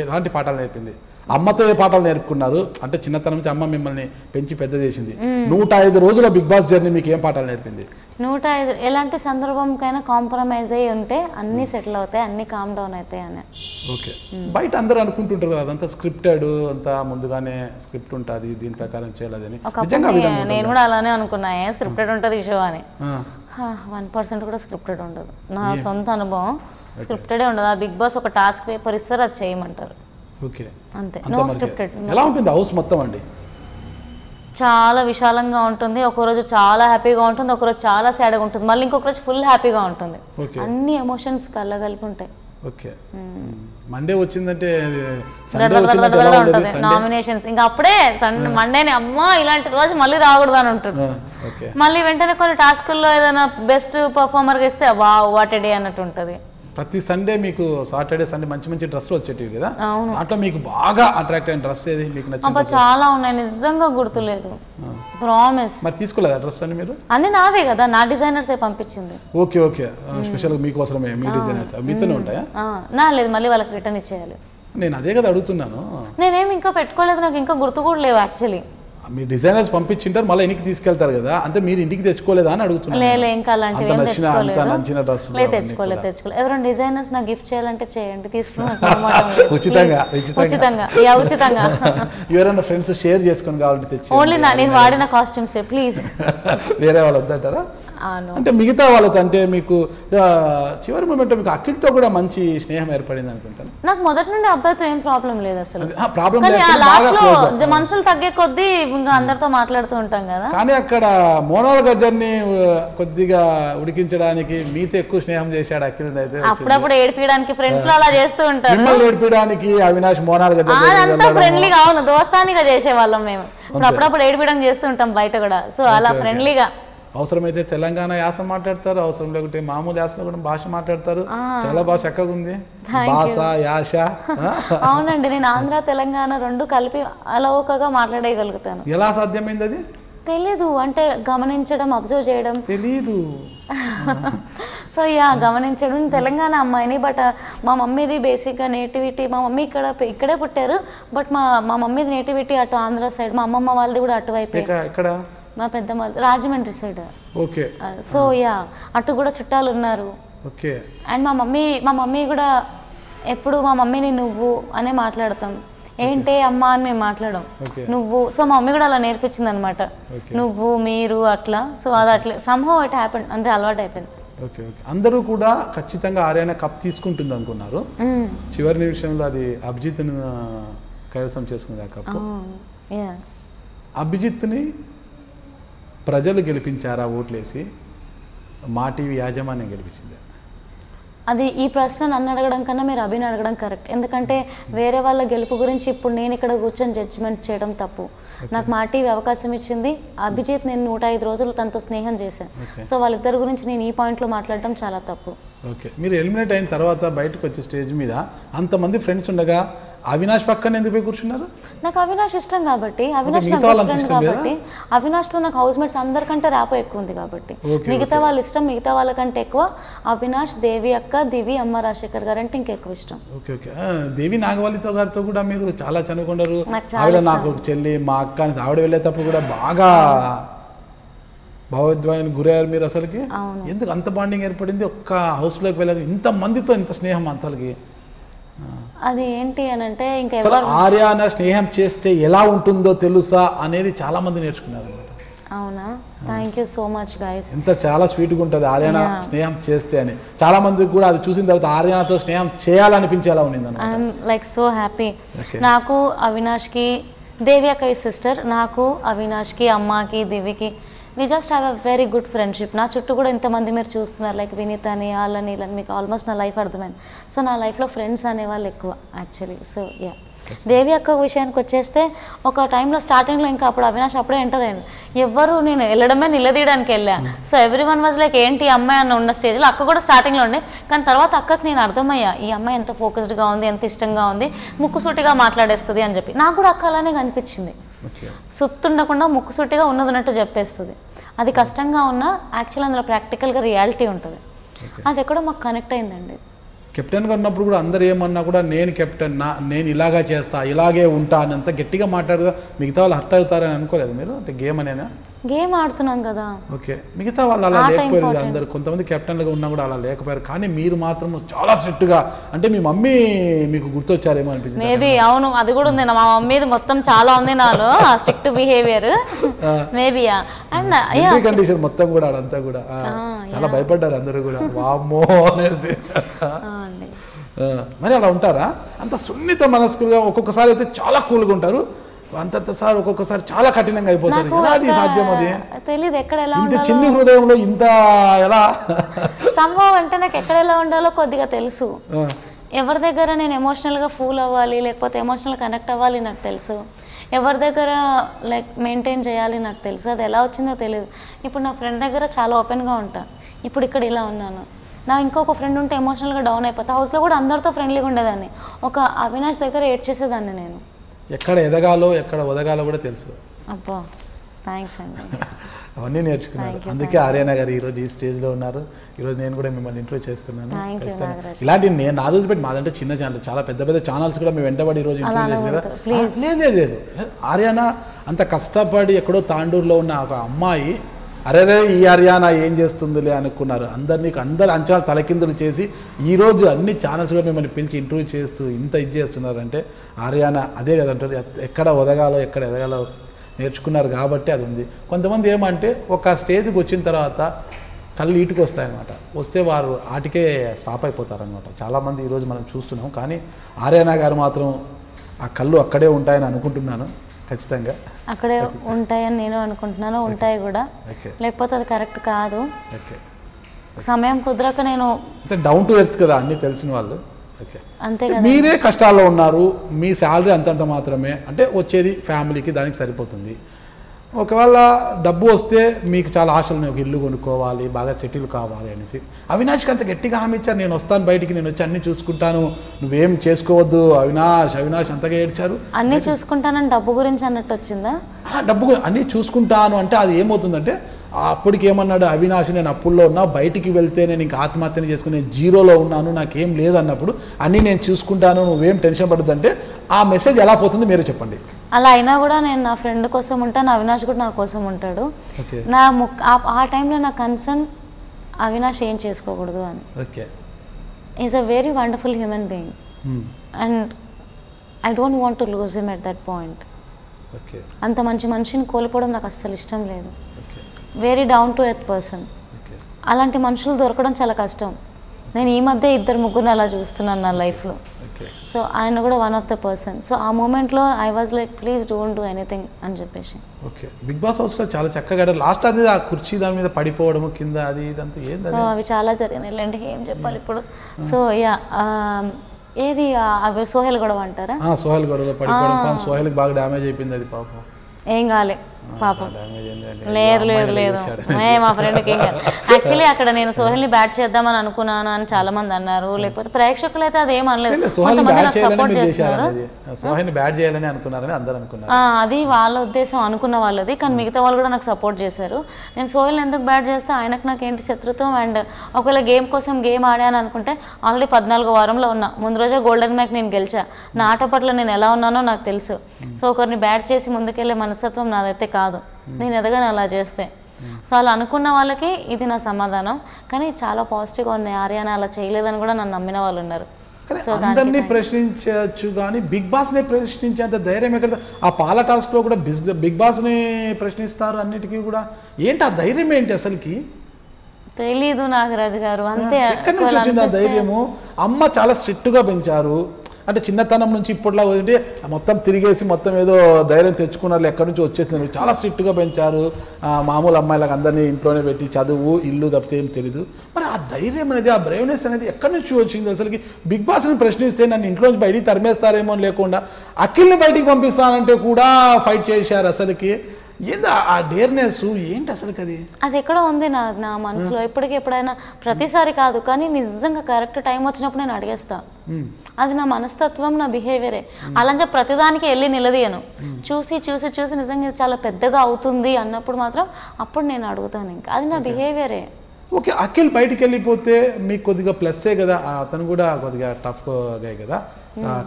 ఎలాంటి పాఠాలు నేర్పింది? అమ్మతో ఏ పాఠాలు నేర్పుకున్నారు? అంటే చిన్నతనం నుంచి అమ్మ మిమ్మల్ని పెంచి పెద్ద చేసింది. 105 రోజుల బిగ్ బాస్ జర్నీ మీకు ఏం పాఠాలు నేర్పింది? 105 ఎలాంటి సందర్భంకైనా కాంప్రమైజ్ అయ్యి ఉంటే అన్ని సెటిల్ అవుతాయి, అన్ని కామ్ డౌన్ అవుతాయి అని. ఓకే, బయట అందరూ అనుకుంటుంటారు కదా అదంతా స్క్రిప్టెడ్, అంతా ముందుగానే స్క్రిప్ట్ ఉంటుంది, దీని ప్రకారం చేయాలని. నేను కూడా అలానే అనుకున్నా, స్క్రిప్టెడ్ ఉంటుంది ఈ షో అని. 1% కూడా స్క్రిప్టెడ్ ఉండదు. నా సొంత అనుభవం, స్క్రిప్టెడే ఉండదు. ఆ బిగ్ బాస్ ఒక టాస్క్ పేపర్ ఇస్తారు, అది చేయమంటారు, అంతే. No scripted. ఎలా ఉంటుంది హౌస్ మొత్తం అండి? చాలా విశాలంగా ఉంటుంది. ఒకరోజు చాలా హ్యాపీగా ఉంటుంది, ఒకరోజు చాలా సాడ్గా ఉంటుంది, మళ్ళీ ఇంకొక రోజు ఫుల్ హ్యాపీగా ఉంటుంది. అన్ని ఎమోషన్స్ కలగలిపి ఉంటాయి. ఓకే, మండే వచ్చిందంటే నామినేషన్స్ ఇంకా అప్పుడే మండేని అమ్మా ఇలాంటి రోజు మళ్ళీ రాకూడదు అని ఉంటుంది. మళ్ళీ వెంటనే కొన్ని టాస్కుల్లో ఏదైనా బెస్ట్ పర్ఫార్మర్గా ఇస్తే వావ్ వాట్ ఏ డే అన్నట్టు ఉంటుంది. ప్రతి సండే మీకు సాటర్డే సండే మంచి మంచి డ్రెస్సులు వచ్చేటివి కదా, దాంట్లో మీకు బాగా అట్రాక్ట్ అయిన డ్రెస్ ఏది మీకు నచ్చింది? చాలా ఉన్నాయి, నిజంగా గుర్తులేదు, ప్రామిస్. మరి తీసుకోలేదా డ్రెస్ అని మీరు? అన్ని నావే కదా, నా డిజైనర్సే పంపించింది. ఓకే ఓకే, స్పెషల్గా మీకోసమే మీ డిజైనర్స్ మీతోనే ఉంటాయా? నా లేదు, మళ్ళీ వాళ్ళకి రిటర్న్ ఇచ్చేయాలి. నేను అదే కదా అడుగుతున్నాను. నేనేమి ఇంకా పెట్టుకోలేదు, నాకు ఇంకా గుర్తు కూడా లేవు యాక్చువల్లీ. మీ డిజైనర్స్ పంపించింటారు, మళ్ళీ ఇంటికి తీసుకెళ్తారు కదా, అంటే మీరు ఇంటికి తెచ్చుకోలేదా అని అడుగుతున్నాను. ఇంకా అలాంటివి తెచ్చుకోలేదు, తెచ్చుకోలేదు. ఎవరైనా డిజైనర్స్ నాకు గిఫ్ట్ చేయాలంటే చేయండి, తీసుకుని ఉచితంగా ఎవరైనా ఫ్రెండ్స్ షేర్ చేసుకొని కావాలంటే తెచ్చి. ఓన్లీ నేను వాడిన కాస్ట్యూమ్స్ ప్లీజ్. వేరే వాళ్ళు వద్దంటారా? అంటే మిగతా వాళ్ళతో అంటే మీకు చివరి మూమెంట్ మీకు అఖిల్తో కూడా మంచి స్నేహం ఏర్పడింది అనుకుంటాను. నాకు మొదటి నుండి అబ్బాయితో ఏం ప్రాబ్లం లేదు అసలు. మనుషులు తగ్గే కొద్దీ ఇంకా అందరితో మాట్లాడుతూ ఉంటాం కదా. కానీ అక్కడ మోనాల్ గజ్జర్ని కొద్దిగా ఉడికించడానికి మీతో ఎక్కువ స్నేహం చేశాడు అఖిల్. అయితే అప్పుడప్పుడు ఏడిపించడానికి ఫ్రెండ్స్ లో అలా చేస్తూ ఉంటారు. మిమ్మల్ని ఏడిపించడానికి అవినాష్ మోనాల్ గజ్జర్ అదంతా ఫ్రెండ్లీగా, అవును దోస్తానిగా చేసేవాళ్ళం మేము. అప్పుడప్పుడు ఏడిపించడానికి చేస్తూ ఉంటాం బయట కూడా, సో అలా ఫ్రెండ్లీగా. అవసరమైతే తెలంగాణ యాస మాట్లాడతారు, అవసరం లేకుంటే మామూలు యాసలో కూడా భాష మాట్లాడతారు. చాలా బాగా చక్కగా ఉంది భాష యాస. అవునండి, నేను ఆంధ్ర తెలంగాణ రెండు కలిపి అలవోకగా మాట్లాడగలుగుతాను. ఎలా సాధ్యమైంది అది? తెలీదు, అంటే గమనించడం, అబ్జర్వ్ చేయడం. తెలీదు. సో గమనించడం. తెలంగాణ అమ్మాయిని, బట్ మా మమ్మీది బేసిక్గా నేటివిటీ, మా మమ్మీ ఇక్కడే పుట్టారు, బట్ మా మమ్మీది నేటివిటీ అటు ఆంధ్ర సైడ్, మా అమ్మమ్మ వాళ్ళది కూడా అటువైపు. ఇక్కడ మా పెద్దమ్మ రాజమండ్రి సైడ్. ఓకే. సో అటు కూడా చుట్టాలు ఉన్నారు. ఓకే. అండ్ మా మమ్మీ కూడా ఎప్పుడు మా మమ్మీని నువ్వు అనే మాట్లాడతాం, ఏంటే అమ్మ అని మేము మాట్లాడడం, నువ్వు. సో మా మమ్మీ కూడా అలా నేర్పించింది అనమాట, నువ్వు మీరు అట్లా. సో అది అట్లా సమ్హౌ ఇట్ హ్యాపెండ్, అంతే అలవాటు అయిపోయింది. Okay okay. అందరూ కూడా ఖచ్చితంగా ఆర్యానా కప్ తీసుకుంటుంది అనుకున్నారు, చివరి నిమిషంలో అది అభిజిత్ను కైవసం చేసుకుంది ఆ కప్. అభిజిత్ని ప్రజలు గెలిపించారా ఓట్లేసి, మా టీవీ యాజమాన్యం గెలిపించింది? అది ఈ ప్రశ్న నన్ను అడగడం కన్నా మీరు అభిని అడగడం కరెక్ట్. ఎందుకంటే వేరే వాళ్ళ గెలుపు గురించి ఇప్పుడు నేను ఇక్కడ కూర్చొని జడ్జిమెంట్ చేయడం తప్పు. నాకు మా టీవీ అవకాశం ఇచ్చింది, అభిజిత్ నేను 105 రోజులు తనతో స్నేహం చేశాను. సో వాళ్ళిద్దరి గురించి నేను ఈ పాయింట్లో మాట్లాడడం చాలా తప్పు. ఓకే. మీరు ఎలిమినేట్ అయిన తర్వాత బయటకు వచ్చే స్టేజ్ మీద అంతమంది ఫ్రెండ్స్ ఉండగా అవినాష్ పక్కన ఎందుకు పోయి కూర్చున్నారు? నాకు అవినాష్ ఇష్టం కాబట్టి, అవినాష్ నాకు ఫ్రెండ్ కాబట్టి, అవినాష్తో నాకు హౌస్ మేట్స్ అందరికంటే ర్యాపో ఎక్కువ ఉంది కాబట్టి. మిగతా వాళ్ళ ఇష్టం, మిగతా వాళ్ళకంటే ఎక్కువ అవినాష్, దేవి అక్క, దివి, అమ్మ రాజశేఖర్ గారు అంటే ఇంకెక్కువ ఇష్టం. Okay okay. దేవి నాగవల్లితో గారితో కూడా మీరు చాలా చనుకున్నారు. నాకు ఒక చెల్లి, మా అక్క అని ఆవిడ వెళ్ళేటప్పుడు కూడా బాగా భావోద్వేగానికి గురయ్యారు మీరు అసలుకి. ఎందుకు అంత బాండింగ్ ఏర్పడింది? ఒక్క హౌస్లోకి వెళ్ళారు, ఇంత మందితో ఇంత స్నేహం అంతలకి? అది ఏంటి అని అంటే, ఇంకా ఆర్యానా స్నేహం చేస్తే ఎలా ఉంటుందో తెలుసా అనేది చాలా మంది నేర్చుకున్నారు. అవునా, thank you so much guys. ఎంత చాలా స్వీట్గా ఉంటుంది ఆర్యానా స్నేహం చేస్తే అని. చాలా మందికి కూడా అది చూసిన తర్వాత ఆర్యానాతో స్నేహం చేయాలనిపించేలా ఉంది. I'm like so happy. నాకు అవినాష్కి, దేవి అక్క సిస్టర్, నాకు అవినాష్కి, అమ్మకి, దివికి we just have a very good friendship. నా చుట్టూ కూడా ఇంతమంది మీరు చూస్తున్నారు, లైక్ వినీత్ అని, వాళ్ళని వీళ్ళని, మీకు ఆల్మోస్ట్ నా లైఫ్ అర్థమైంది. సో నా లైఫ్లో ఫ్రెండ్స్ అనేవాళ్ళు ఎక్కువ యాక్చువల్లీ. సో దేవి అక్క విషయానికి వచ్చేస్తే, ఒక టైంలో స్టార్టింగ్లో ఇంకా అప్పుడు అవినాష్ అప్పుడే ఎంటర్ అయింది, ఎవరు నేను వెళ్ళడమే నిలదీయడానికి వెళ్ళాను. So every one was like ఏంటి అమ్మాయి అన్న ఉన్న స్టేజ్లో అక్క కూడా స్టార్టింగ్లో ఉండే. కానీ తర్వాత అక్కకి నేను అర్థమయ్యా, ఈ అమ్మాయి ఎంత ఫోకస్డ్గా ఉంది, ఎంత ఇష్టంగా ఉంది, ముక్కుసూటిగా మాట్లాడేస్తుంది అని చెప్పి. నాకు కూడా అక్క అలానే కనిపించింది, సుత్తుండకుండా ముక్కుసూటిగా ఉన్నదన్నట్టు చెప్పేస్తుంది. అది కష్టంగా ఉన్నా యాక్చువల్ అందులో ప్రాక్టికల్గా రియాలిటీ ఉంటుంది. అది ఎక్కడో మాకు కనెక్ట్ అయిందండి. కెప్టెన్గా ఉన్నప్పుడు కూడా అందరు ఏమన్నా కూడా నేను కెప్టెన్, నేను ఇలాగా చేస్తా, ఇలాగే ఉంటా అని అంత గట్టిగా మాట్లాడుగా మిగతా వాళ్ళు హర్ట్ అవుతారని అనుకోలేదు మీరు? అంటే గేమ్ అనేనా? గేమ్ ఆడుతున్నాం కదా. ఓకే. మిగతా వాళ్ళు అలా లేకపోయారు, అందరు కొంతమంది కెప్టెన్లుగా ఉన్నా కూడా అలా లేకపోయారు, కానీ మీరు మాత్రం చాలా స్ట్రిక్ట్గా. అంటే మీ మమ్మీ మీకు గుర్తొచ్చారేమో అనిపించింది. మేబీ అవును, అది కూడా ఉంది. మా మమ్మీది మొత్తం చాలా ఉంది నాలో strict behaviour maybe. And condition మొత్తం కూడా అదంతా కూడా చాలా భయపడ్డారు అందరూ కూడా, వామ్మో అనేసి. మరి అలా ఉంటారా? అంత సున్నిత మనస్కులుగా ఒక్కొక్కసారి అయితే చాలా కూల్గా ఉంటారు, అంతసారి ఒక్కొక్కసారి చాలా కఠినంగా అయిపోతారు. ఎలా అది సాధ్యం? అది తెలియదు. ఎక్కడ ఎలా ఇంత చిన్ని హృదయంలో ఇంత ఎలా సంభవం అంటే నాకు ఎక్కడ ఎలా ఉండాలో కొద్దిగా తెలుసు. ఎవరి దగ్గర నేను ఎమోషనల్గా ఫూల్ అవ్వాలి, లేకపోతే ఎమోషనల్ కనెక్ట్ అవ్వాలి నాకు తెలుసు. ఎవరి దగ్గర లైక్ మెయింటైన్ చేయాలి నాకు తెలుసు. అది ఎలా వచ్చిందో తెలియదు. ఇప్పుడు నా ఫ్రెండ్ దగ్గర చాలా ఓపెన్గా ఉంటాను, ఇప్పుడు ఇక్కడ ఇలా ఉన్నాను. నా ఇంకొక ఫ్రెండ్ ఉంటే ఎమోషనల్గా డౌన్ అయిపోతా. హౌస్లో కూడా అందరితో ఫ్రెండ్లీగా ఉండేదాన్ని, ఒక అవినాష్ దగ్గర ఏడ్చేసేదాన్ని నేను. ఎక్కడ ఎదగాలో ఎక్కడ వదగాలో కూడా తెలుసు. అబ్బా థ్యాంక్స్ అండి. అవన్నీ నేర్చుకున్నారు. అందుకే ఆర్యానా గారు ఈరోజు ఈ స్టేజ్లో ఉన్నారు. ఈరోజు నేను కూడా మిమ్మల్ని ఇంట్రొడ్యూస్ చేస్తున్నాను. ఇలాంటి నేను నా రోజు పెట్టి మాదంటే చిన్న ఛానల్, చాలా పెద్ద పెద్ద ఛానల్స్ కూడా మేము వెంటబడి ఈరోజు ఇంట్రొడ్యూస్ కదా. లేదు ఆర్యానా అంత కష్టపడి ఎక్కడో తాండూరులో ఉన్న ఒక అమ్మాయి అరే ఈ ఆర్యానా ఏం చేస్తుందిలే అనుకున్నారు. అందరు అంచనాలు తలకిందులు చేసి ఈరోజు అన్ని ఛానల్స్ కూడా మిమ్మల్ని పిలిచి ఇంటర్వ్యూ చేస్తూ ఇంత ఇది చేస్తున్నారంటే ఆర్యానా అదే కదంటారు, ఎక్కడ వదగాలో ఎక్కడ ఎదగాలో నేర్చుకున్నారు కాబట్టి అది ఉంది. కొంతమంది ఏమంటే ఒక స్టేజ్కి వచ్చిన తర్వాత కళ్ళు ఈటుకు వస్తాయన్నమాట, వస్తే వారు ఆటికే స్టాప్ అయిపోతారనమాట. చాలామంది ఈరోజు మనం చూస్తున్నాం. కానీ ఆర్యానా గారు మాత్రం ఆ కళ్ళు అక్కడే ఉంటాయని అనుకుంటున్నాను. ఖచ్చితంగా అక్కడే ఉంటాయని నేను అనుకుంటున్నాను, ఉంటాయి కూడా. లేకపోతే అది కరెక్ట్ కాదు. సమయం కుదరక నేను డౌన్ టు ఎర్త్ కదా, అన్నీ తెలిసిన వాళ్ళు. అంతే. మీరే కష్టాల్లో ఉన్నారు, మీ శాలరీ అంతంత మాత్రమే, అంటే వచ్చేది ఫ్యామిలీకి దానికి సరిపోతుంది. ఒకవేళ డబ్బు వస్తే మీకు చాలా ఆశలు ఉన్నాయి, ఒక ఇల్లు కొనుక్కోవాలి, బాగా సెటిల్ కావాలి అనేసి. అవినాష్కి అంత గట్టిగా హామీ ఇచ్చారు, నేను వస్తాను బయటికి, నేను వచ్చి అన్నీ చూసుకుంటాను, నువ్వేం చేసుకోవద్దు అవినాష్ అంతగా ఏడ్చారు. అన్నీ చూసుకుంటానని డబ్బు గురించి అన్నట్టు వచ్చిందా? డబ్బు అన్నీ చూసుకుంటాను అంటే అది ఏమవుతుందంటే అప్పటికి ఏమన్నాడు అవినాష్, నేను అప్పుల్లో ఉన్నా, బయటికి వెళ్తే నేను ఇంకా ఆత్మహత్యను చేసుకుని నేను జీరోలో ఉన్నాను, నాకేం లేదన్నప్పుడు అన్నీ నేను చూసుకుంటాను, నువ్వేం టెన్షన్ పడద్దంటే ఆ మెసేజ్ ఎలా పోతుంది మీరే చెప్పండి. అలా అయినా కూడా నేను నా ఫ్రెండ్ కోసం ఉంటాను, అవినాష్ కూడా నా కోసం ఉంటాడు. ఆ టైంలో నా కన్సర్న్ అవినాష్ ఏం చేసుకోకూడదు అని. Is a very wonderful human being and I don't want to lose him at that point. అంత మంచి మనిషిని కోల్పోవడం నాకు అస్సలు ఇష్టం లేదు. Very down to earth person. అలాంటి మనుషులు దొరకడం చాలా కష్టం. నేను ఈ మధ్య 2-3 అలా చూస్తున్నాను నా లైఫ్లో. సో ఆయన కూడా one of the person. So ఆ మూమెంట్లో I was like please don't do anything అని చెప్పేసి. ఓకే, బిగ్ బాస్ హౌస్లో చాలా చక్కగా లాస్ట్ అది ఆ కుర్చీ దాని మీద పడిపోవడము కింద అది ఇదంతా ఏంది, అవి చాలా జరిగినాయి. ఇలాంటి ఏం చెప్పాలి ఇప్పుడు. సో యా ఏది అవి సోహెల్ గొడవ అంటారా? సోహెల్ గొడవలో పడిపోవడం, సోహెల్కి బాగా డ్యామేజ్ అయిపోయింది అది పాపం. ఏం కాలే పాపం. లేదు మా ఫ్రెండ్కి యాక్చువల్లీ అక్కడ నేను సోహెల్ని బ్యాట్ చేద్దామని అనుకున్నాను అని చాలా మంది అన్నారు. లేకపోతే ప్రేక్షకులు అయితే అదేం అనలేదు, సపోర్ట్ చేస్తున్నారు. అది వాళ్ళ ఉద్దేశం అనుకున్న వాళ్ళది, కానీ మిగతా వాళ్ళు కూడా నాకు సపోర్ట్ చేశారు. నేను సోహెల్ ఎందుకు బ్యాట్ చేస్తే ఆయనకు నాకు ఏంటి శత్రుత్వం. అండ్ ఒకవేళ గేమ్ కోసం గేమ్ ఆడాను అనుకుంటే ఆల్రెడీ 14వ వారంలో ఉన్నా. ముందు రోజే గోల్డెన్ మ్యాక్ నేను గెలిచా. నా ఆట పట్ల నేను ఎలా ఉన్నానో నాకు తెలుసు. సో ఒకరిని బ్యాట్ చేసి ముందుకెళ్ళే మనస్తత్వం నాదైతే కాదు, నేను ఎదగాను అలా చేస్తే. సో అలా అనుకున్న వాళ్ళకి ఇది నా సమాధానం. కానీ చాలా పాజిటివ్గా ఉన్నాయి. ఆర్యానా అలా చేయలేదని కూడా నన్ను నమ్మిన వాళ్ళు ఉన్నారు. అందరినీ ప్రశ్నించవచ్చు కానీ బిగ్ బాస్ని ప్రశ్నించేంత ధైర్యం ఎక్కడ? ఆ పాల టాస్క్లో కూడా బిగ్ బాస్ని ప్రశ్నిస్తారు అన్నిటికీ కూడా. ఏంటి ఆ ధైర్యం ఏంటి అసలుకి? తెలీదు నాగరాజు గారు, అంతే. ఎక్కడి నుంచి వచ్చింది ఆ ధైర్యము? అమ్మ చాలా స్ట్రిక్ట్గా పెంచారు, అంటే చిన్నతనం నుంచి ఇప్పట్లో అంటే మొత్తం తిరిగేసి మొత్తం ఏదో ధైర్యం తెచ్చుకున్నారు, ఎక్కడి నుంచి వచ్చేసింది. చాలా స్ట్రిక్ట్గా పెంచారు, మామూలు అమ్మాయిలకు అందరినీ ఇంట్లోనే పెట్టి చదువు ఇల్లు తప్పితే ఏం తెలీదు. మరి ఆ ధైర్యం అనేది, ఆ బ్రేవ్నెస్ అనేది ఎక్కడి నుంచి వచ్చింది అసలుకి? బిగ్ బాస్ని ప్రశ్నిస్తే నన్ను ఇంట్లోంచి బయటికి తరిమేస్తారేమో లేకుండా అఖిల్ని బయటికి పంపిస్తానంటే కూడా ఫైట్ చేశారు. అసలుకి ఏంది ఆ డేర్నెస్ ఏంటి అసలు? అది ఎక్కడో ఉంది నా మనసులో. ఇప్పటికీ ఎప్పుడైనా, ప్రతిసారి కాదు కానీ నిజంగా కరెక్ట్ టైం వచ్చినప్పుడు నేను అడిగేస్తా. అది నా మనస్తత్వం, నా బిహేవియరే. అలా చెప్పి ప్రతిదానికి వెళ్ళి నిలదీయను. చూసి చూసి చూసి నిజంగా ఇది చాలా పెద్దగా అవుతుంది అన్నప్పుడు మాత్రం అప్పుడు నేను అడుగుతాను. ఇంకా అది నా బిహేవియరే. ఓకే, అఖిల్ బయటికి వెళ్ళిపోతే మీకు కొద్దిగా ప్లస్సే కదా. అతను కూడా కొద్దిగా టఫ్ కదా,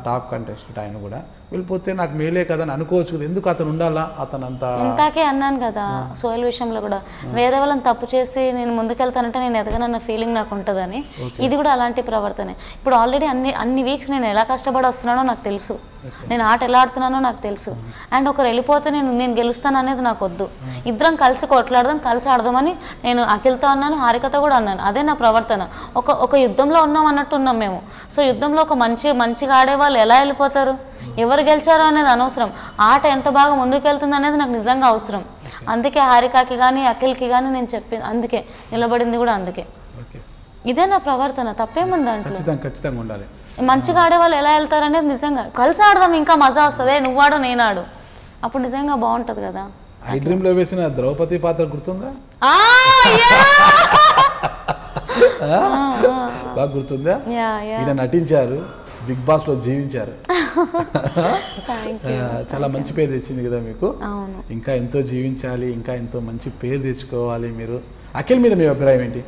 టాప్ కంటెస్టెంట్. ఆయన కూడా వెళ్ళిపోతే నాకు మేలే కదా అని అనుకోవచ్చు కదా. ఎందుకు అతను ఉండాలా? అతను అంతా ఇంతాకే అన్నాను కదా సోహెల్ విషయంలో కూడా, వేరే వాళ్ళని తప్పు చేసి నేను ముందుకెళ్తానంటే నేను ఎదగనన్న ఫీలింగ్ నాకు ఉంటుందని. ఇది కూడా అలాంటి ప్రవర్తనే. ఇప్పుడు ఆల్రెడీ అన్ని వీక్స్ నేను ఎలా కష్టపడి వస్తున్నానో నాకు తెలుసు, నేను ఆట ఎలా ఆడుతున్నానో నాకు తెలుసు. అండ్ ఒకరు వెళ్ళిపోతే నేను గెలుస్తాను అనేది నాకు వద్దు. ఇద్దరం కలిసి కొట్లాడదాం, కలిసి ఆడదామని నేను అఖిల్తో అన్నాను, హారికతో కూడా అన్నాను. అదే నా ప్రవర్తన. ఒక యుద్ధంలో ఉన్నాం అన్నట్టు ఉన్నాం మేము. సో యుద్ధంలో ఒక మంచిగా ఆడే వాళ్ళు ఎలా వెళ్ళిపోతారు? ఎవరు గెలిచారో అనేది అనవసరం, ఆట ఎంత బాగా ముందుకెళ్తుంది అనేది నాకు నిజంగా అవసరం. అందుకే హారికకి కానీ అఖిల్కి కానీ నేను చెప్పింది, అందుకే నిలబడింది కూడా అందుకే. ఇదే నా ప్రవర్తన, తప్పేముంది దాంట్లో? ఖచ్చితంగా ఉండాలి. మంచిగా ఆడేవాళ్ళు ఎలా వెళ్తారు అనేది నిజంగా కలిసి ఆడదాం, ఇంకా మజా వస్తుంది. నువ్వాడు నేనాడు, అప్పుడు నిజంగా బాగుంటుంది కదా. ఐ డ్రీమ్ లో వేసిన ద్రౌపది పాత్ర గుర్తుందా? బాగా గుర్తుందా? ఈయన నటించారు, బిగ్ బాస్లో జీవించారు. చాలా మంచి పేరు తెచ్చింది కదా మీకు. ఇంకా ఎంతో జీవించాలి, ఇంకా ఎంతో మంచి పేరు తెచ్చుకోవాలి మీరు. అఖిల్ మీద మీ అభిప్రాయం ఏంటి?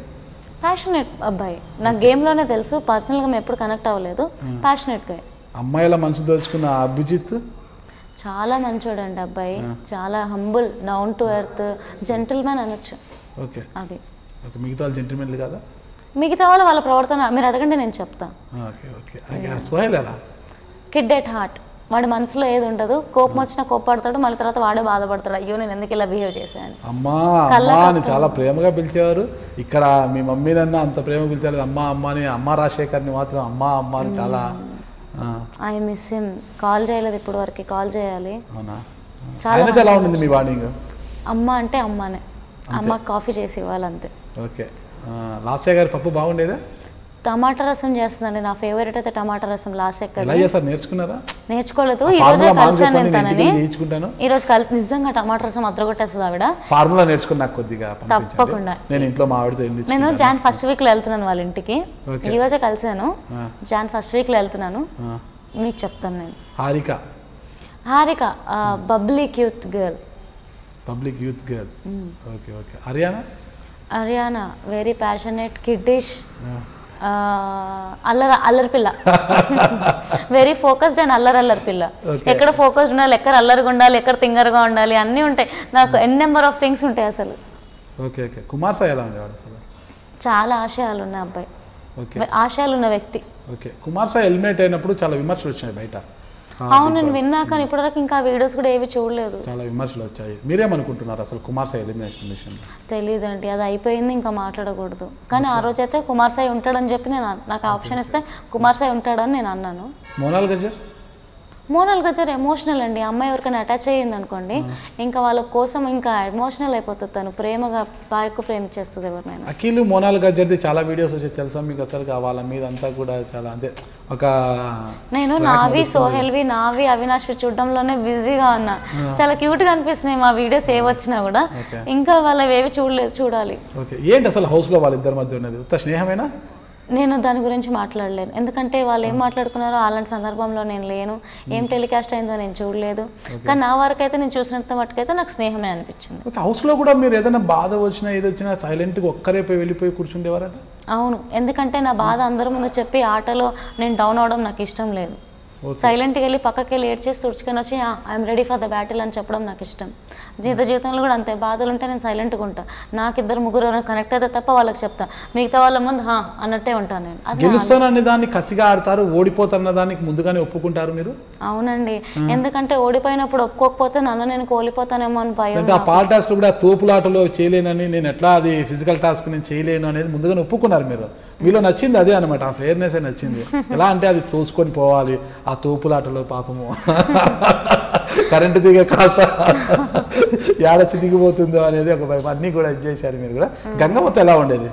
ప్యాషనేట్ అబ్బాయి, నాకు గేమ్లోనే తెలుసు, పర్సనల్గా మేము ఎప్పుడు కనెక్ట్ అవ్వలేదు. ప్యాషనేట్గా. అమ్మాయిల మనసు దోచుకున్న అభిజిత్ చాలా మంచోడండి అబ్బాయి, చాలా humble, down to earth, gentlemen అనొచ్చు. ఓకే, అది మిగతా వాళ్ళు జెంటిల్మెన్లు కదా? మిగతా వాళ్ళ ప్రవర్తన మీరు అడగండి, నేను చెప్తా. Okay okay. సోహెల్ ఎలా? కిడ్ ఎట్ హార్ట్, వాడి మనసులో ఏది ఉండదు, కోపం వచ్చినా కోపపడతాడు, మళ్ళీ తర్వాత వాడే బాధపడతాడు, అయ్యో నేను ఎందుకు ఇలా బిహేవ్ చేశాను. అమ్మా అమ్మా అని చాలా ప్రేమగా పిలిచేవారు. ఇక్కడ మీ మమ్మీనన్నా అంత ప్రేమ పిలిచారు, అమ్మా అమ్మ అని. అమ్మ రాజశేఖర్ని మాత్రం అమ్మా అమ్మ అని చాలా. I miss him. కాల్ చేయలేదు ఇప్పుడు వరకు, కాల్ చేయాలి. అవునా? చాలా ఎలా ఉండింది మీ బాండింగ్? అమ్మ అంటే అమ్మానే, అమ్మకి కాఫీ చేసి ఇవ్వాలంతే. ఓకే. లాస్య గారి పప్పు బాగుండేదా? టమాటా రసం చేస్తుందండి, నా ఫేవరెట్ అయితే టమాటా రసం. నేర్చుకున్నారా? నేర్చుకోలేదు, ఈ రోజు కలిసాను నేను తనని. ఈ రోజు కలిసి నిజంగా టమాటా రసం అద్రగొట్టేస్తుంది ఆవిడ. ఫార్ములా నేర్చుకున్నా కొద్దిగా. తప్పకుండా. నేను ఇంట్లో మా ఆవిడతో నేను జాన్ ఫస్ట్ వీక్ లో వెళ్తున్నాను వాళ్ళ ఇంటికి, ఈ రోజే కలిసాను. జాన్ ఫస్ట్ వీక్ లో వెళ్తున్నాను, మీకు చెప్తాను నేను. Harika bubbly cute girl. Public youth girl. Okay okay. Ariyana very passionate, kiddish, అల్లరి పిల్ల. వెరీ ఫోకస్డ్ అండ్ అల్లరి పిల్ల. ఎక్కడ ఫోకస్డ్ ఉండాలి, ఎక్కడ అల్లరిగా ఉండాలి, ఎక్కడ తింగరగా ఉండాలి, అన్నీ ఉంటాయి నాకు. నెంబర్ ఆఫ్ థింగ్స్ ఉంటాయి అసలు. Okay okay. కుమార్ సాయి ఎలా ఉండేవాడు అసలు? చాలా ఆశయాలు ఉన్న అబ్బాయి, ఆశయాలు ఉన్న వ్యక్తి. ఓకే. కుమార్ సాయి ఎలిమినేట్ అయినప్పుడు చాలా విమర్శలు వచ్చాయి బయట. అవును, నేను విన్నా, కానీ ఇప్పటివరకు ఇంకా వీడియోస్ కూడా ఏవి చూడలేదు. చాలా విమర్శలు వచ్చాయి. మీరేమనుకుంటున్నారు అసలు కుమార్ సాయి ఎలిమినేషన్ విషయం? తెలియదండి, అది అయిపోయింది, ఇంకా మాట్లాడకూడదు. కానీ ఆ రోజు అయితే కుమార్ సాయి ఉంటాడని చెప్పి నాకు ఆప్షన్ ఇస్తే కుమార్ సాయి ఉంటాడని నేను అన్నాను. మోనాల్ గజ్జర్ ఎమోషనల్ అండి. అమ్మాయి ఎవరికైనా అటాచ్ అయ్యింది అనుకోండి, ఇంకా వాళ్ళ కోసం ఇంకా ఎమోషనల్ అయిపోతుంది తను. ప్రేమగా బాగా ప్రేమించేస్తుంది ఎవరినైనా. అఖిల్ మోనాల్ గజ్జర్ది చాలా వీడియోస్ వచ్చి తెలుసా మీకు? అసలు వాళ్ళ మీద అంతా కూడా చాలా అంటే ఒక నేను నావి, సోహెల్వి, నావి, అవినాష్వి చూడడంలోనే బిజీగా ఉన్నా. చాలా క్యూట్ గా అనిపిస్తున్నాయి మా వీడియోస్ ఏ వచ్చినా కూడా. ఇంకా వాళ్ళవి ఏవి చూడలేదు, చూడాలి. ఏంటి అసలు హౌస్ లో వాళ్ళిద్దరి మధ్య ఉన్నది? స్నేహమేనా? నేను దాని గురించి మాట్లాడలేను, ఎందుకంటే వాళ్ళు ఏం మాట్లాడుకున్నారో అలాంటి సందర్భంలో నేను లేను, ఏం టెలికాస్ట్ అయిందో నేను చూడలేదు. కానీ నా వరకు అయితే నేను చూసినంత మట్టుకైతే నాకు స్నేహమే అనిపించింది. హౌస్లో కూడా మీరు ఏదైనా బాధ వచ్చినా ఏది వచ్చినా సైలెంట్గా ఒక్కరే పోయి వెళ్ళిపోయి కూర్చుండేవారట? అవును, ఎందుకంటే నా బాధ అందరి ముందు చెప్పి ఆటలో నేను డౌన్ అవడం నాకు ఇష్టం లేదు. సైలెంట్గా వెళ్ళి పక్కకి వెళ్ళి ఏడ్చేసి తుడుచుకొని వచ్చి I'm ready for the battle అని చెప్పడం నాకు ఇష్టం. జీవితంలో కూడా అంతే, బాధలు ఉంటే నేను సైలెంట్గా ఉంటాను. నాకు 2-3 కనెక్ట్ అయితే తప్ప వాళ్ళకి చెప్తా, మిగతా వాళ్ళ ముందు అన్నట్టే ఉంటాను నేను. గెలుస్తాననే దాన్ని కసిగా ఆడతారు, ఓడిపోతున్న దానికి ముందుగానే ఒప్పుకుంటారు మీరు? అవునండి, ఎందుకంటే ఓడిపోయినప్పుడు ఒప్పుకోకపోతే నన్ను నేను కోల్పోతానేమో అని భయం. ఆ పాల్ టాస్క్ కూడా తోపులాటలో చేయలేనని, నేను ఎట్లా అది ఫిజికల్ టాస్క్ నేను చేయలేను అనేది ముందుగానే ఒప్పుకున్నారు మీరు. మీలో నచ్చింది అదే అనమాట, ఆ ఫెయిర్నెస్ నచ్చింది. ఎలా అంటే అది తోసుకొని పోవాలి ఆ తోపులాటలో, పాపము కరెంటు దిగ కాస్త ఏడ చితికిపోతుందో అనేది ఒక భయం. అన్నీ కూడా చేశారు మీరు కూడా. గంగమ్మతో ఎలా ఉండేది?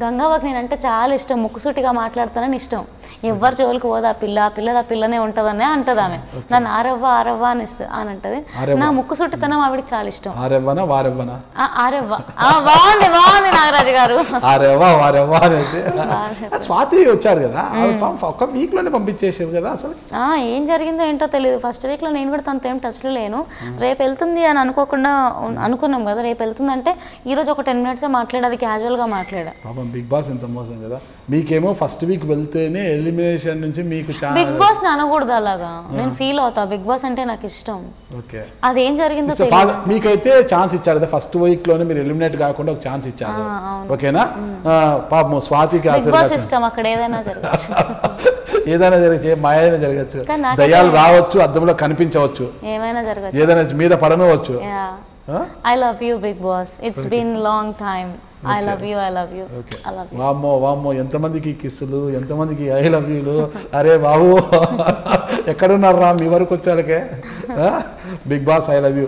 గంగావకి నేనంటే చాలా ఇష్టం, ముక్కుసూటిగా మాట్లాడతానని ఇష్టం. ఎవరు జోలికి పోదు, ఆ పిల్లనే ఉంటుందనే అంటది ఆమె. నన్ను ఆరవ్వ అని అంటది. నా ముక్కుసూటితనం ఆవిడకి చాలా ఇష్టం. ఆరవ్వ బాగుంది నాగరాజు గారు. స్వాతి వచ్చారు కదా, ఒక వీక్ లోనే పంపించేసారు కదా. అసలు ఏం జరిగిందో ఏంటో తెలియదు. ఫస్ట్ వీక్ లో నేను కూడా తనతో ఏం టచ్ లో లేను. రేపు వెళ్తుంది అని అనుకోకుండా అనుకున్నాం కదా, రేపు వెళ్తుందంటే ఈ రోజు ఒక 10 minutes మాట్లాడేది, క్యాజువల్ గా మాట్లాడా. బిగ్ బాస్ ఎంత మోసం కదా, మీకేమో ఫస్ట్ వీక్ వెళ్తేనే ఎలిమినేషన్ నుంచి మీకు బిగ్ బాస్ అనకూడదు అలాగా, నేను ఫీల్ అవుతా. బిగ్ బాస్ అంటే నాకు ఇష్టం. ఓకే, అదేం జరిగిందో మీకైతే ఛాన్స్ ఇచ్చారు కదా, ఫస్ట్ వీక్ లోనే మీరు ఎలిమినేట్ కాకుండా ఒక ఛాన్స్ ఇచ్చారు. ఓకేనా? పాపం స్వాతికి ఇష్టం, అక్కడ ఏదైనా జరగచ్చు. ఏదైనా జరగచ్చు, మాయైనా జరగచ్చు, దయ్యాలు రావచ్చు, అద్దంలో కనిపించవచ్చు, ఏమైనా జరగచ్చు, ఏదైనా మీద పడనవచ్చు. I love you, Big Boss. It's been long time. I love you. వామ్మో ఎంతమందికి కిస్సులు, ఎంతమందికి ఐ లవ్ యూలు. అరే బాబు ఎక్కడున్నారా మీ వరకు వచ్చాలకే. Bigg Boss I love you.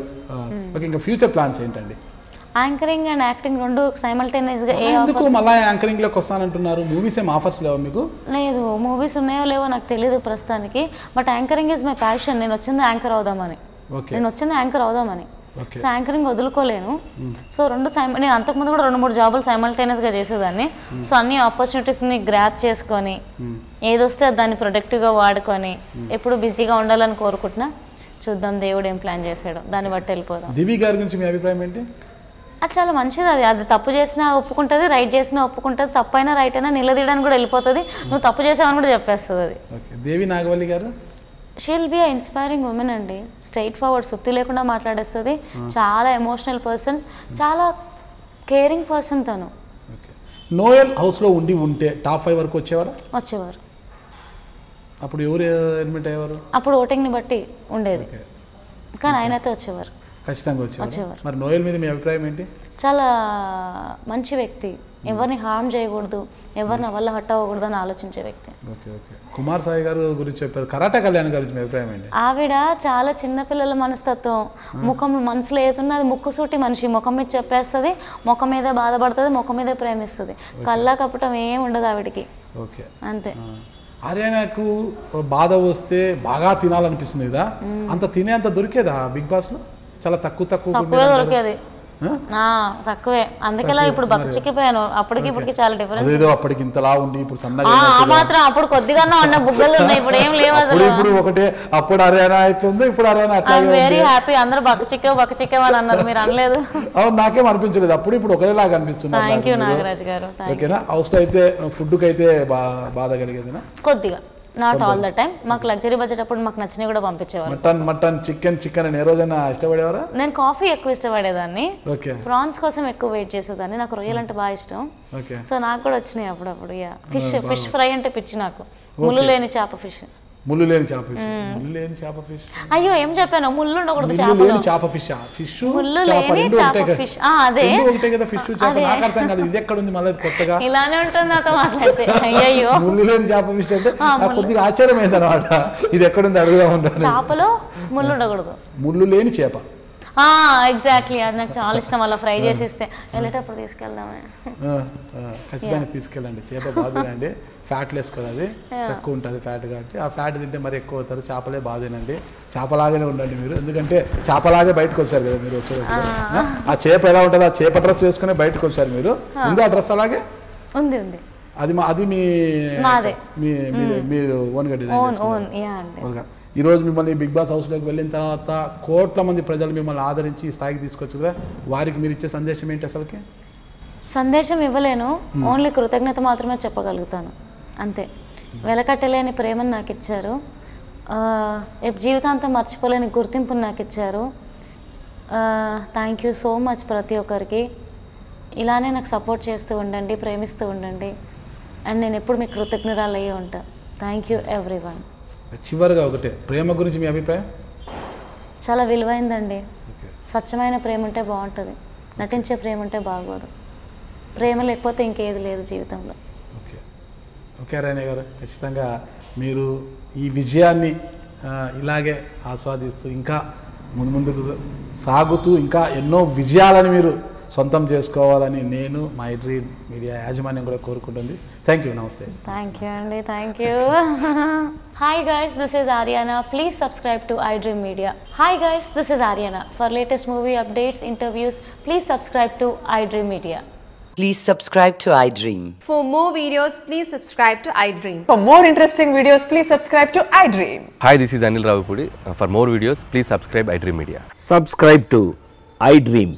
Okay, ఇంకా ఫ్యూచర్ ప్లాన్స్ ఏంటండి? యాంకరింగ్ అండ్ యాక్టింగ్ రెండు సైమల్టేనియస్ గా. ఎందుకు మళ్ళీ యాంకరింగ్ లోకి వస్తానంటున్నారు? మూవీస్ ఏం ఆఫర్స్ లేవా మీకు? లేదు, మూవీస్ ఉన్నాయో లేవో నాకు తెలియదు ప్రస్తుతానికి. But anchoring is my passion. నేను వచ్చింది యాంకర్ అవుదామని. So anchoring వదులుకోలేను. సో నేను అంతకుముందు కూడా 2-3 జాబులు సైమల్టేనియస్గా చేసేదాన్ని. సో అన్ని ఆపర్చునిటీస్ని గ్రాప్ చేసుకొని ఏదొస్తే దాన్ని ప్రొడక్టివ్గా వాడుకొని ఎప్పుడు బిజీగా ఉండాలని కోరుకుంటున్నా. చూద్దాం దేవుడు ఏం ప్లాన్ చేశాడో దాన్ని బట్టి వెళ్ళిపోదాం. దివి గారి గురించి మీ అభిప్రాయం ఏంటి? అది చాలా మంచిది. అది తప్పు చేసినా ఒప్పుకుంటుంది, రైట్ చేసినా ఒప్పుకుంటుంది, తప్పైనా రైట్ అయినా నిలదీయడానికి కూడా వెళ్ళిపోతుంది. నువ్వు తప్పు చేసావని కూడా చెప్పేస్తుంది అది. దేవి నాగవల్లి గారు షీల్ బి ఇన్స్పైరింగ్ ఉమెన్ అండి. స్ట్రైట్ ఫార్వర్డ్, సుత్తి లేకుండా మాట్లాడేస్తుంది. చాలా ఎమోషనల్ పర్సన్, చాలా కేరింగ్ పర్సన్ తను. నోయల్ హౌస్లో ఉంటే టాప్ 5 వరకు వచ్చేవారు. అప్పుడు ఎవరు ఎలిమినేట్ అయ్యేవారు? అప్పుడు ఓటింగ్ని బట్టి ఉండేది, కానీ ఆయన అయితే వచ్చేవారు, ఖచ్చితంగా వచ్చేవారు. మరి నోయల్ మీద మీ అభిప్రాయం ఏంటి? చాలా మంచి వ్యక్తి, ఎవరిని హార్మ్ చేయకూడదు, ఎవరిని వల్ల హట్ అవ్వకూడదు అని ఆలోచించే వ్యక్తి. కుమార్ సాయి గారు గురించి చెప్పారు. కరాటే కళ్యాణ్ గురించి మీ అభిప్రాయం ఏంటి? ఆవిడ చాలా చిన్నపిల్లల మనస్తత్వం, ముఖం మనసులో ఏతున్నా అది ముక్కుసూటి మనిషి, ముఖం మీద చెప్పేస్తుంది, ముఖం మీద బాధపడుతుంది, ముఖం మీద ప్రేమిస్తుంది, కల్లా కప్పటం ఏం ఉండదు ఆవిడకి. అంతే. ఆర్యానాకు బాధ వస్తే బాగా తినాలనిపిస్తుంది కదా, అంత తినేంత దొరికేదా బిగ్ బాస్ లో? చాలా తక్కువ దొరికేది, తక్కువే. అందుకేలా ఇప్పుడు బక్కచిక్కిపోయాను. అప్పటికి ఇప్పటికి చాలా డిఫరెన్స్. అదేదో అప్పటికి ఇంతలా ఉండి ఇప్పుడు సన్నగా మాత్రం అప్పుడు కొద్దిగానే ఉన్న బుగ్గలు ఉన్నాయి, ఇప్పుడు ఏం లేవు. ఇప్పుడు ఒకటే, అప్పుడు హర్యానా ఎట్లుందో ఇప్పుడు హర్యానా అట్లా. Very happy. అందరూ బక్కచిక్కావు అని అన్నారు, మీరు అనలేదు. అవును, నాకేం అనిపించలేదు. అప్పుడు ఇప్పుడు ఒకరేలాగా అనిపిస్తుంది. థ్యాంక్ యూ నాగరాజ్ గారు. ఓకేనా? హౌస్ లో అయితే ఫుడ్ కి అయితే బాధ కలిగేదినా? కొద్దిగా, నాట్ ఆల్ ద టైమ్. మాకు లగ్జరీ బడ్జెట్ అప్పుడు మాకు నచ్చినవి కూడా పంపించేవారు. మటన్ చికెన్ అని ఏ రోజైనా ఇష్టపడేవారా? నేను కాఫీ ఎక్కువ ఇష్టపడేదాన్ని, ప్రాన్స్ కోసం ఎక్కువ వెయిట్ చేసేదాన్ని. నాకు రొయ్యలు అంటే బాగా ఇష్టం. సో నాకు కూడా వచ్చినాయి అప్పుడప్పుడు. ఫిష్ ఫ్రై అంటే పిచ్చి నాకు. ముళ్ళు లేని చేప ఫిష్. అయ్యో ఏం చెప్పాను, ముళ్ళు ఉండకూడదు చేప ఫిష్. ముళ్ళు లేని చేప ఫిష్, అదే ఇలానే ఉంటుంది నాతో మాట్లాడితే. అయ్యో ముళ్ళు లేని చేప ఫిష్ అంటే కొద్దిగా ఆశ్చర్యమైంది అనమాట. ఇది ఎక్కడుంది అడుగుదా ఉంటాను. చేపలో ముళ్ళు ఉండకూడదు, ముళ్ళు లేని చేప. ఎగ్జాక్ట్లీ, అది నాకు చాలా ఇష్టం. అలా ఫ్రై చేసి ఇస్తే వెళ్ళేటప్పుడు తీసుకెళ్దామే. ఖచ్చితంగా తీసుకెళ్ళండి. చేప బాధేనండి, ఫ్యాట్ లెస్ కదా, అది తక్కువ ఉంటుంది ఫ్యాట్. కాబట్టి ఆ ఫ్యాట్ తింటే మరి ఎక్కువ అవుతారు. చేపలే బాధేనండి. చేపలాగానే ఉండండి మీరు, ఎందుకంటే చేపలాగే బయటకు వచ్చారు కదా మీరు వచ్చేటప్పుడు. ఆ చేప ఎలా ఉంటుంది, ఆ చేప డ్రెస్ వేసుకుని బయటకు వచ్చారు మీరు. ఉంది ఆ డ్రెస్ అలాగే ఉంది. అది మీరు ఓన్గా డిజైన్. ఈరోజు మిమ్మల్ని బిగ్ బాస్ హౌస్లోకి వెళ్ళిన తర్వాత కోట్ల మంది ప్రజలు మిమ్మల్ని ఆదరించి ఈ స్థాయికి తీసుకొచ్చు కదా, వారికి మీరు ఇచ్చే సందేశం ఏంటి? అసలుకి సందేశం ఇవ్వలేను, ఓన్లీ కృతజ్ఞత మాత్రమే చెప్పగలుగుతాను, అంతే. వెలకట్టలేని ప్రేమను నాకు ఇచ్చారు, జీవితాంతం మర్చిపోలేని గుర్తింపుని నాకు ఇచ్చారు. థ్యాంక్ యూ సో మచ్ ప్రతి ఒక్కరికి. ఇలానే నాకు సపోర్ట్ చేస్తూ ఉండండి, ప్రేమిస్తూ ఉండండి, అండ్ నేను ఎప్పుడు మీకు కృతజ్ఞరాలు అయ్యి ఉంటా. Thank you everyone. చివరిగా ఒకటే, ప్రేమ గురించి మీ అభిప్రాయం? చాలా విలువైందండి. స్వచ్ఛమైన ప్రేమ ఉంటే బాగుంటుంది, నటించే ప్రేమ ఉంటే బాగోదు. ప్రేమ లేకపోతే ఇంకేది లేదు జీవితంలో. ఓకే రైనా గారు, ఖచ్చితంగా మీరు ఈ విజయాన్ని ఇలాగే ఆస్వాదిస్తూ ఇంకా ముందుకు సాగుతూ ఇంకా ఎన్నో విజయాలని మీరు సొంతం చేసుకోవాలని నేను మా iDream మీడియా యాజమాన్యం కూడా కోరుకుంటుంది. Thank you. నమస్తే. థ్యాంక్ యూ అండి. Thank you. Hi guys, this is Ariyana. Please subscribe to iDream media. Hi guys, this is Ariyana. For latest movie updates, interviews, please subscribe to iDream media. Please subscribe to iDream. For more videos, please subscribe to iDream. For more interesting videos, please subscribe to iDream. Hi, this is Anil Ravipudi. For more videos, please subscribe iDream Media. Subscribe to iDream.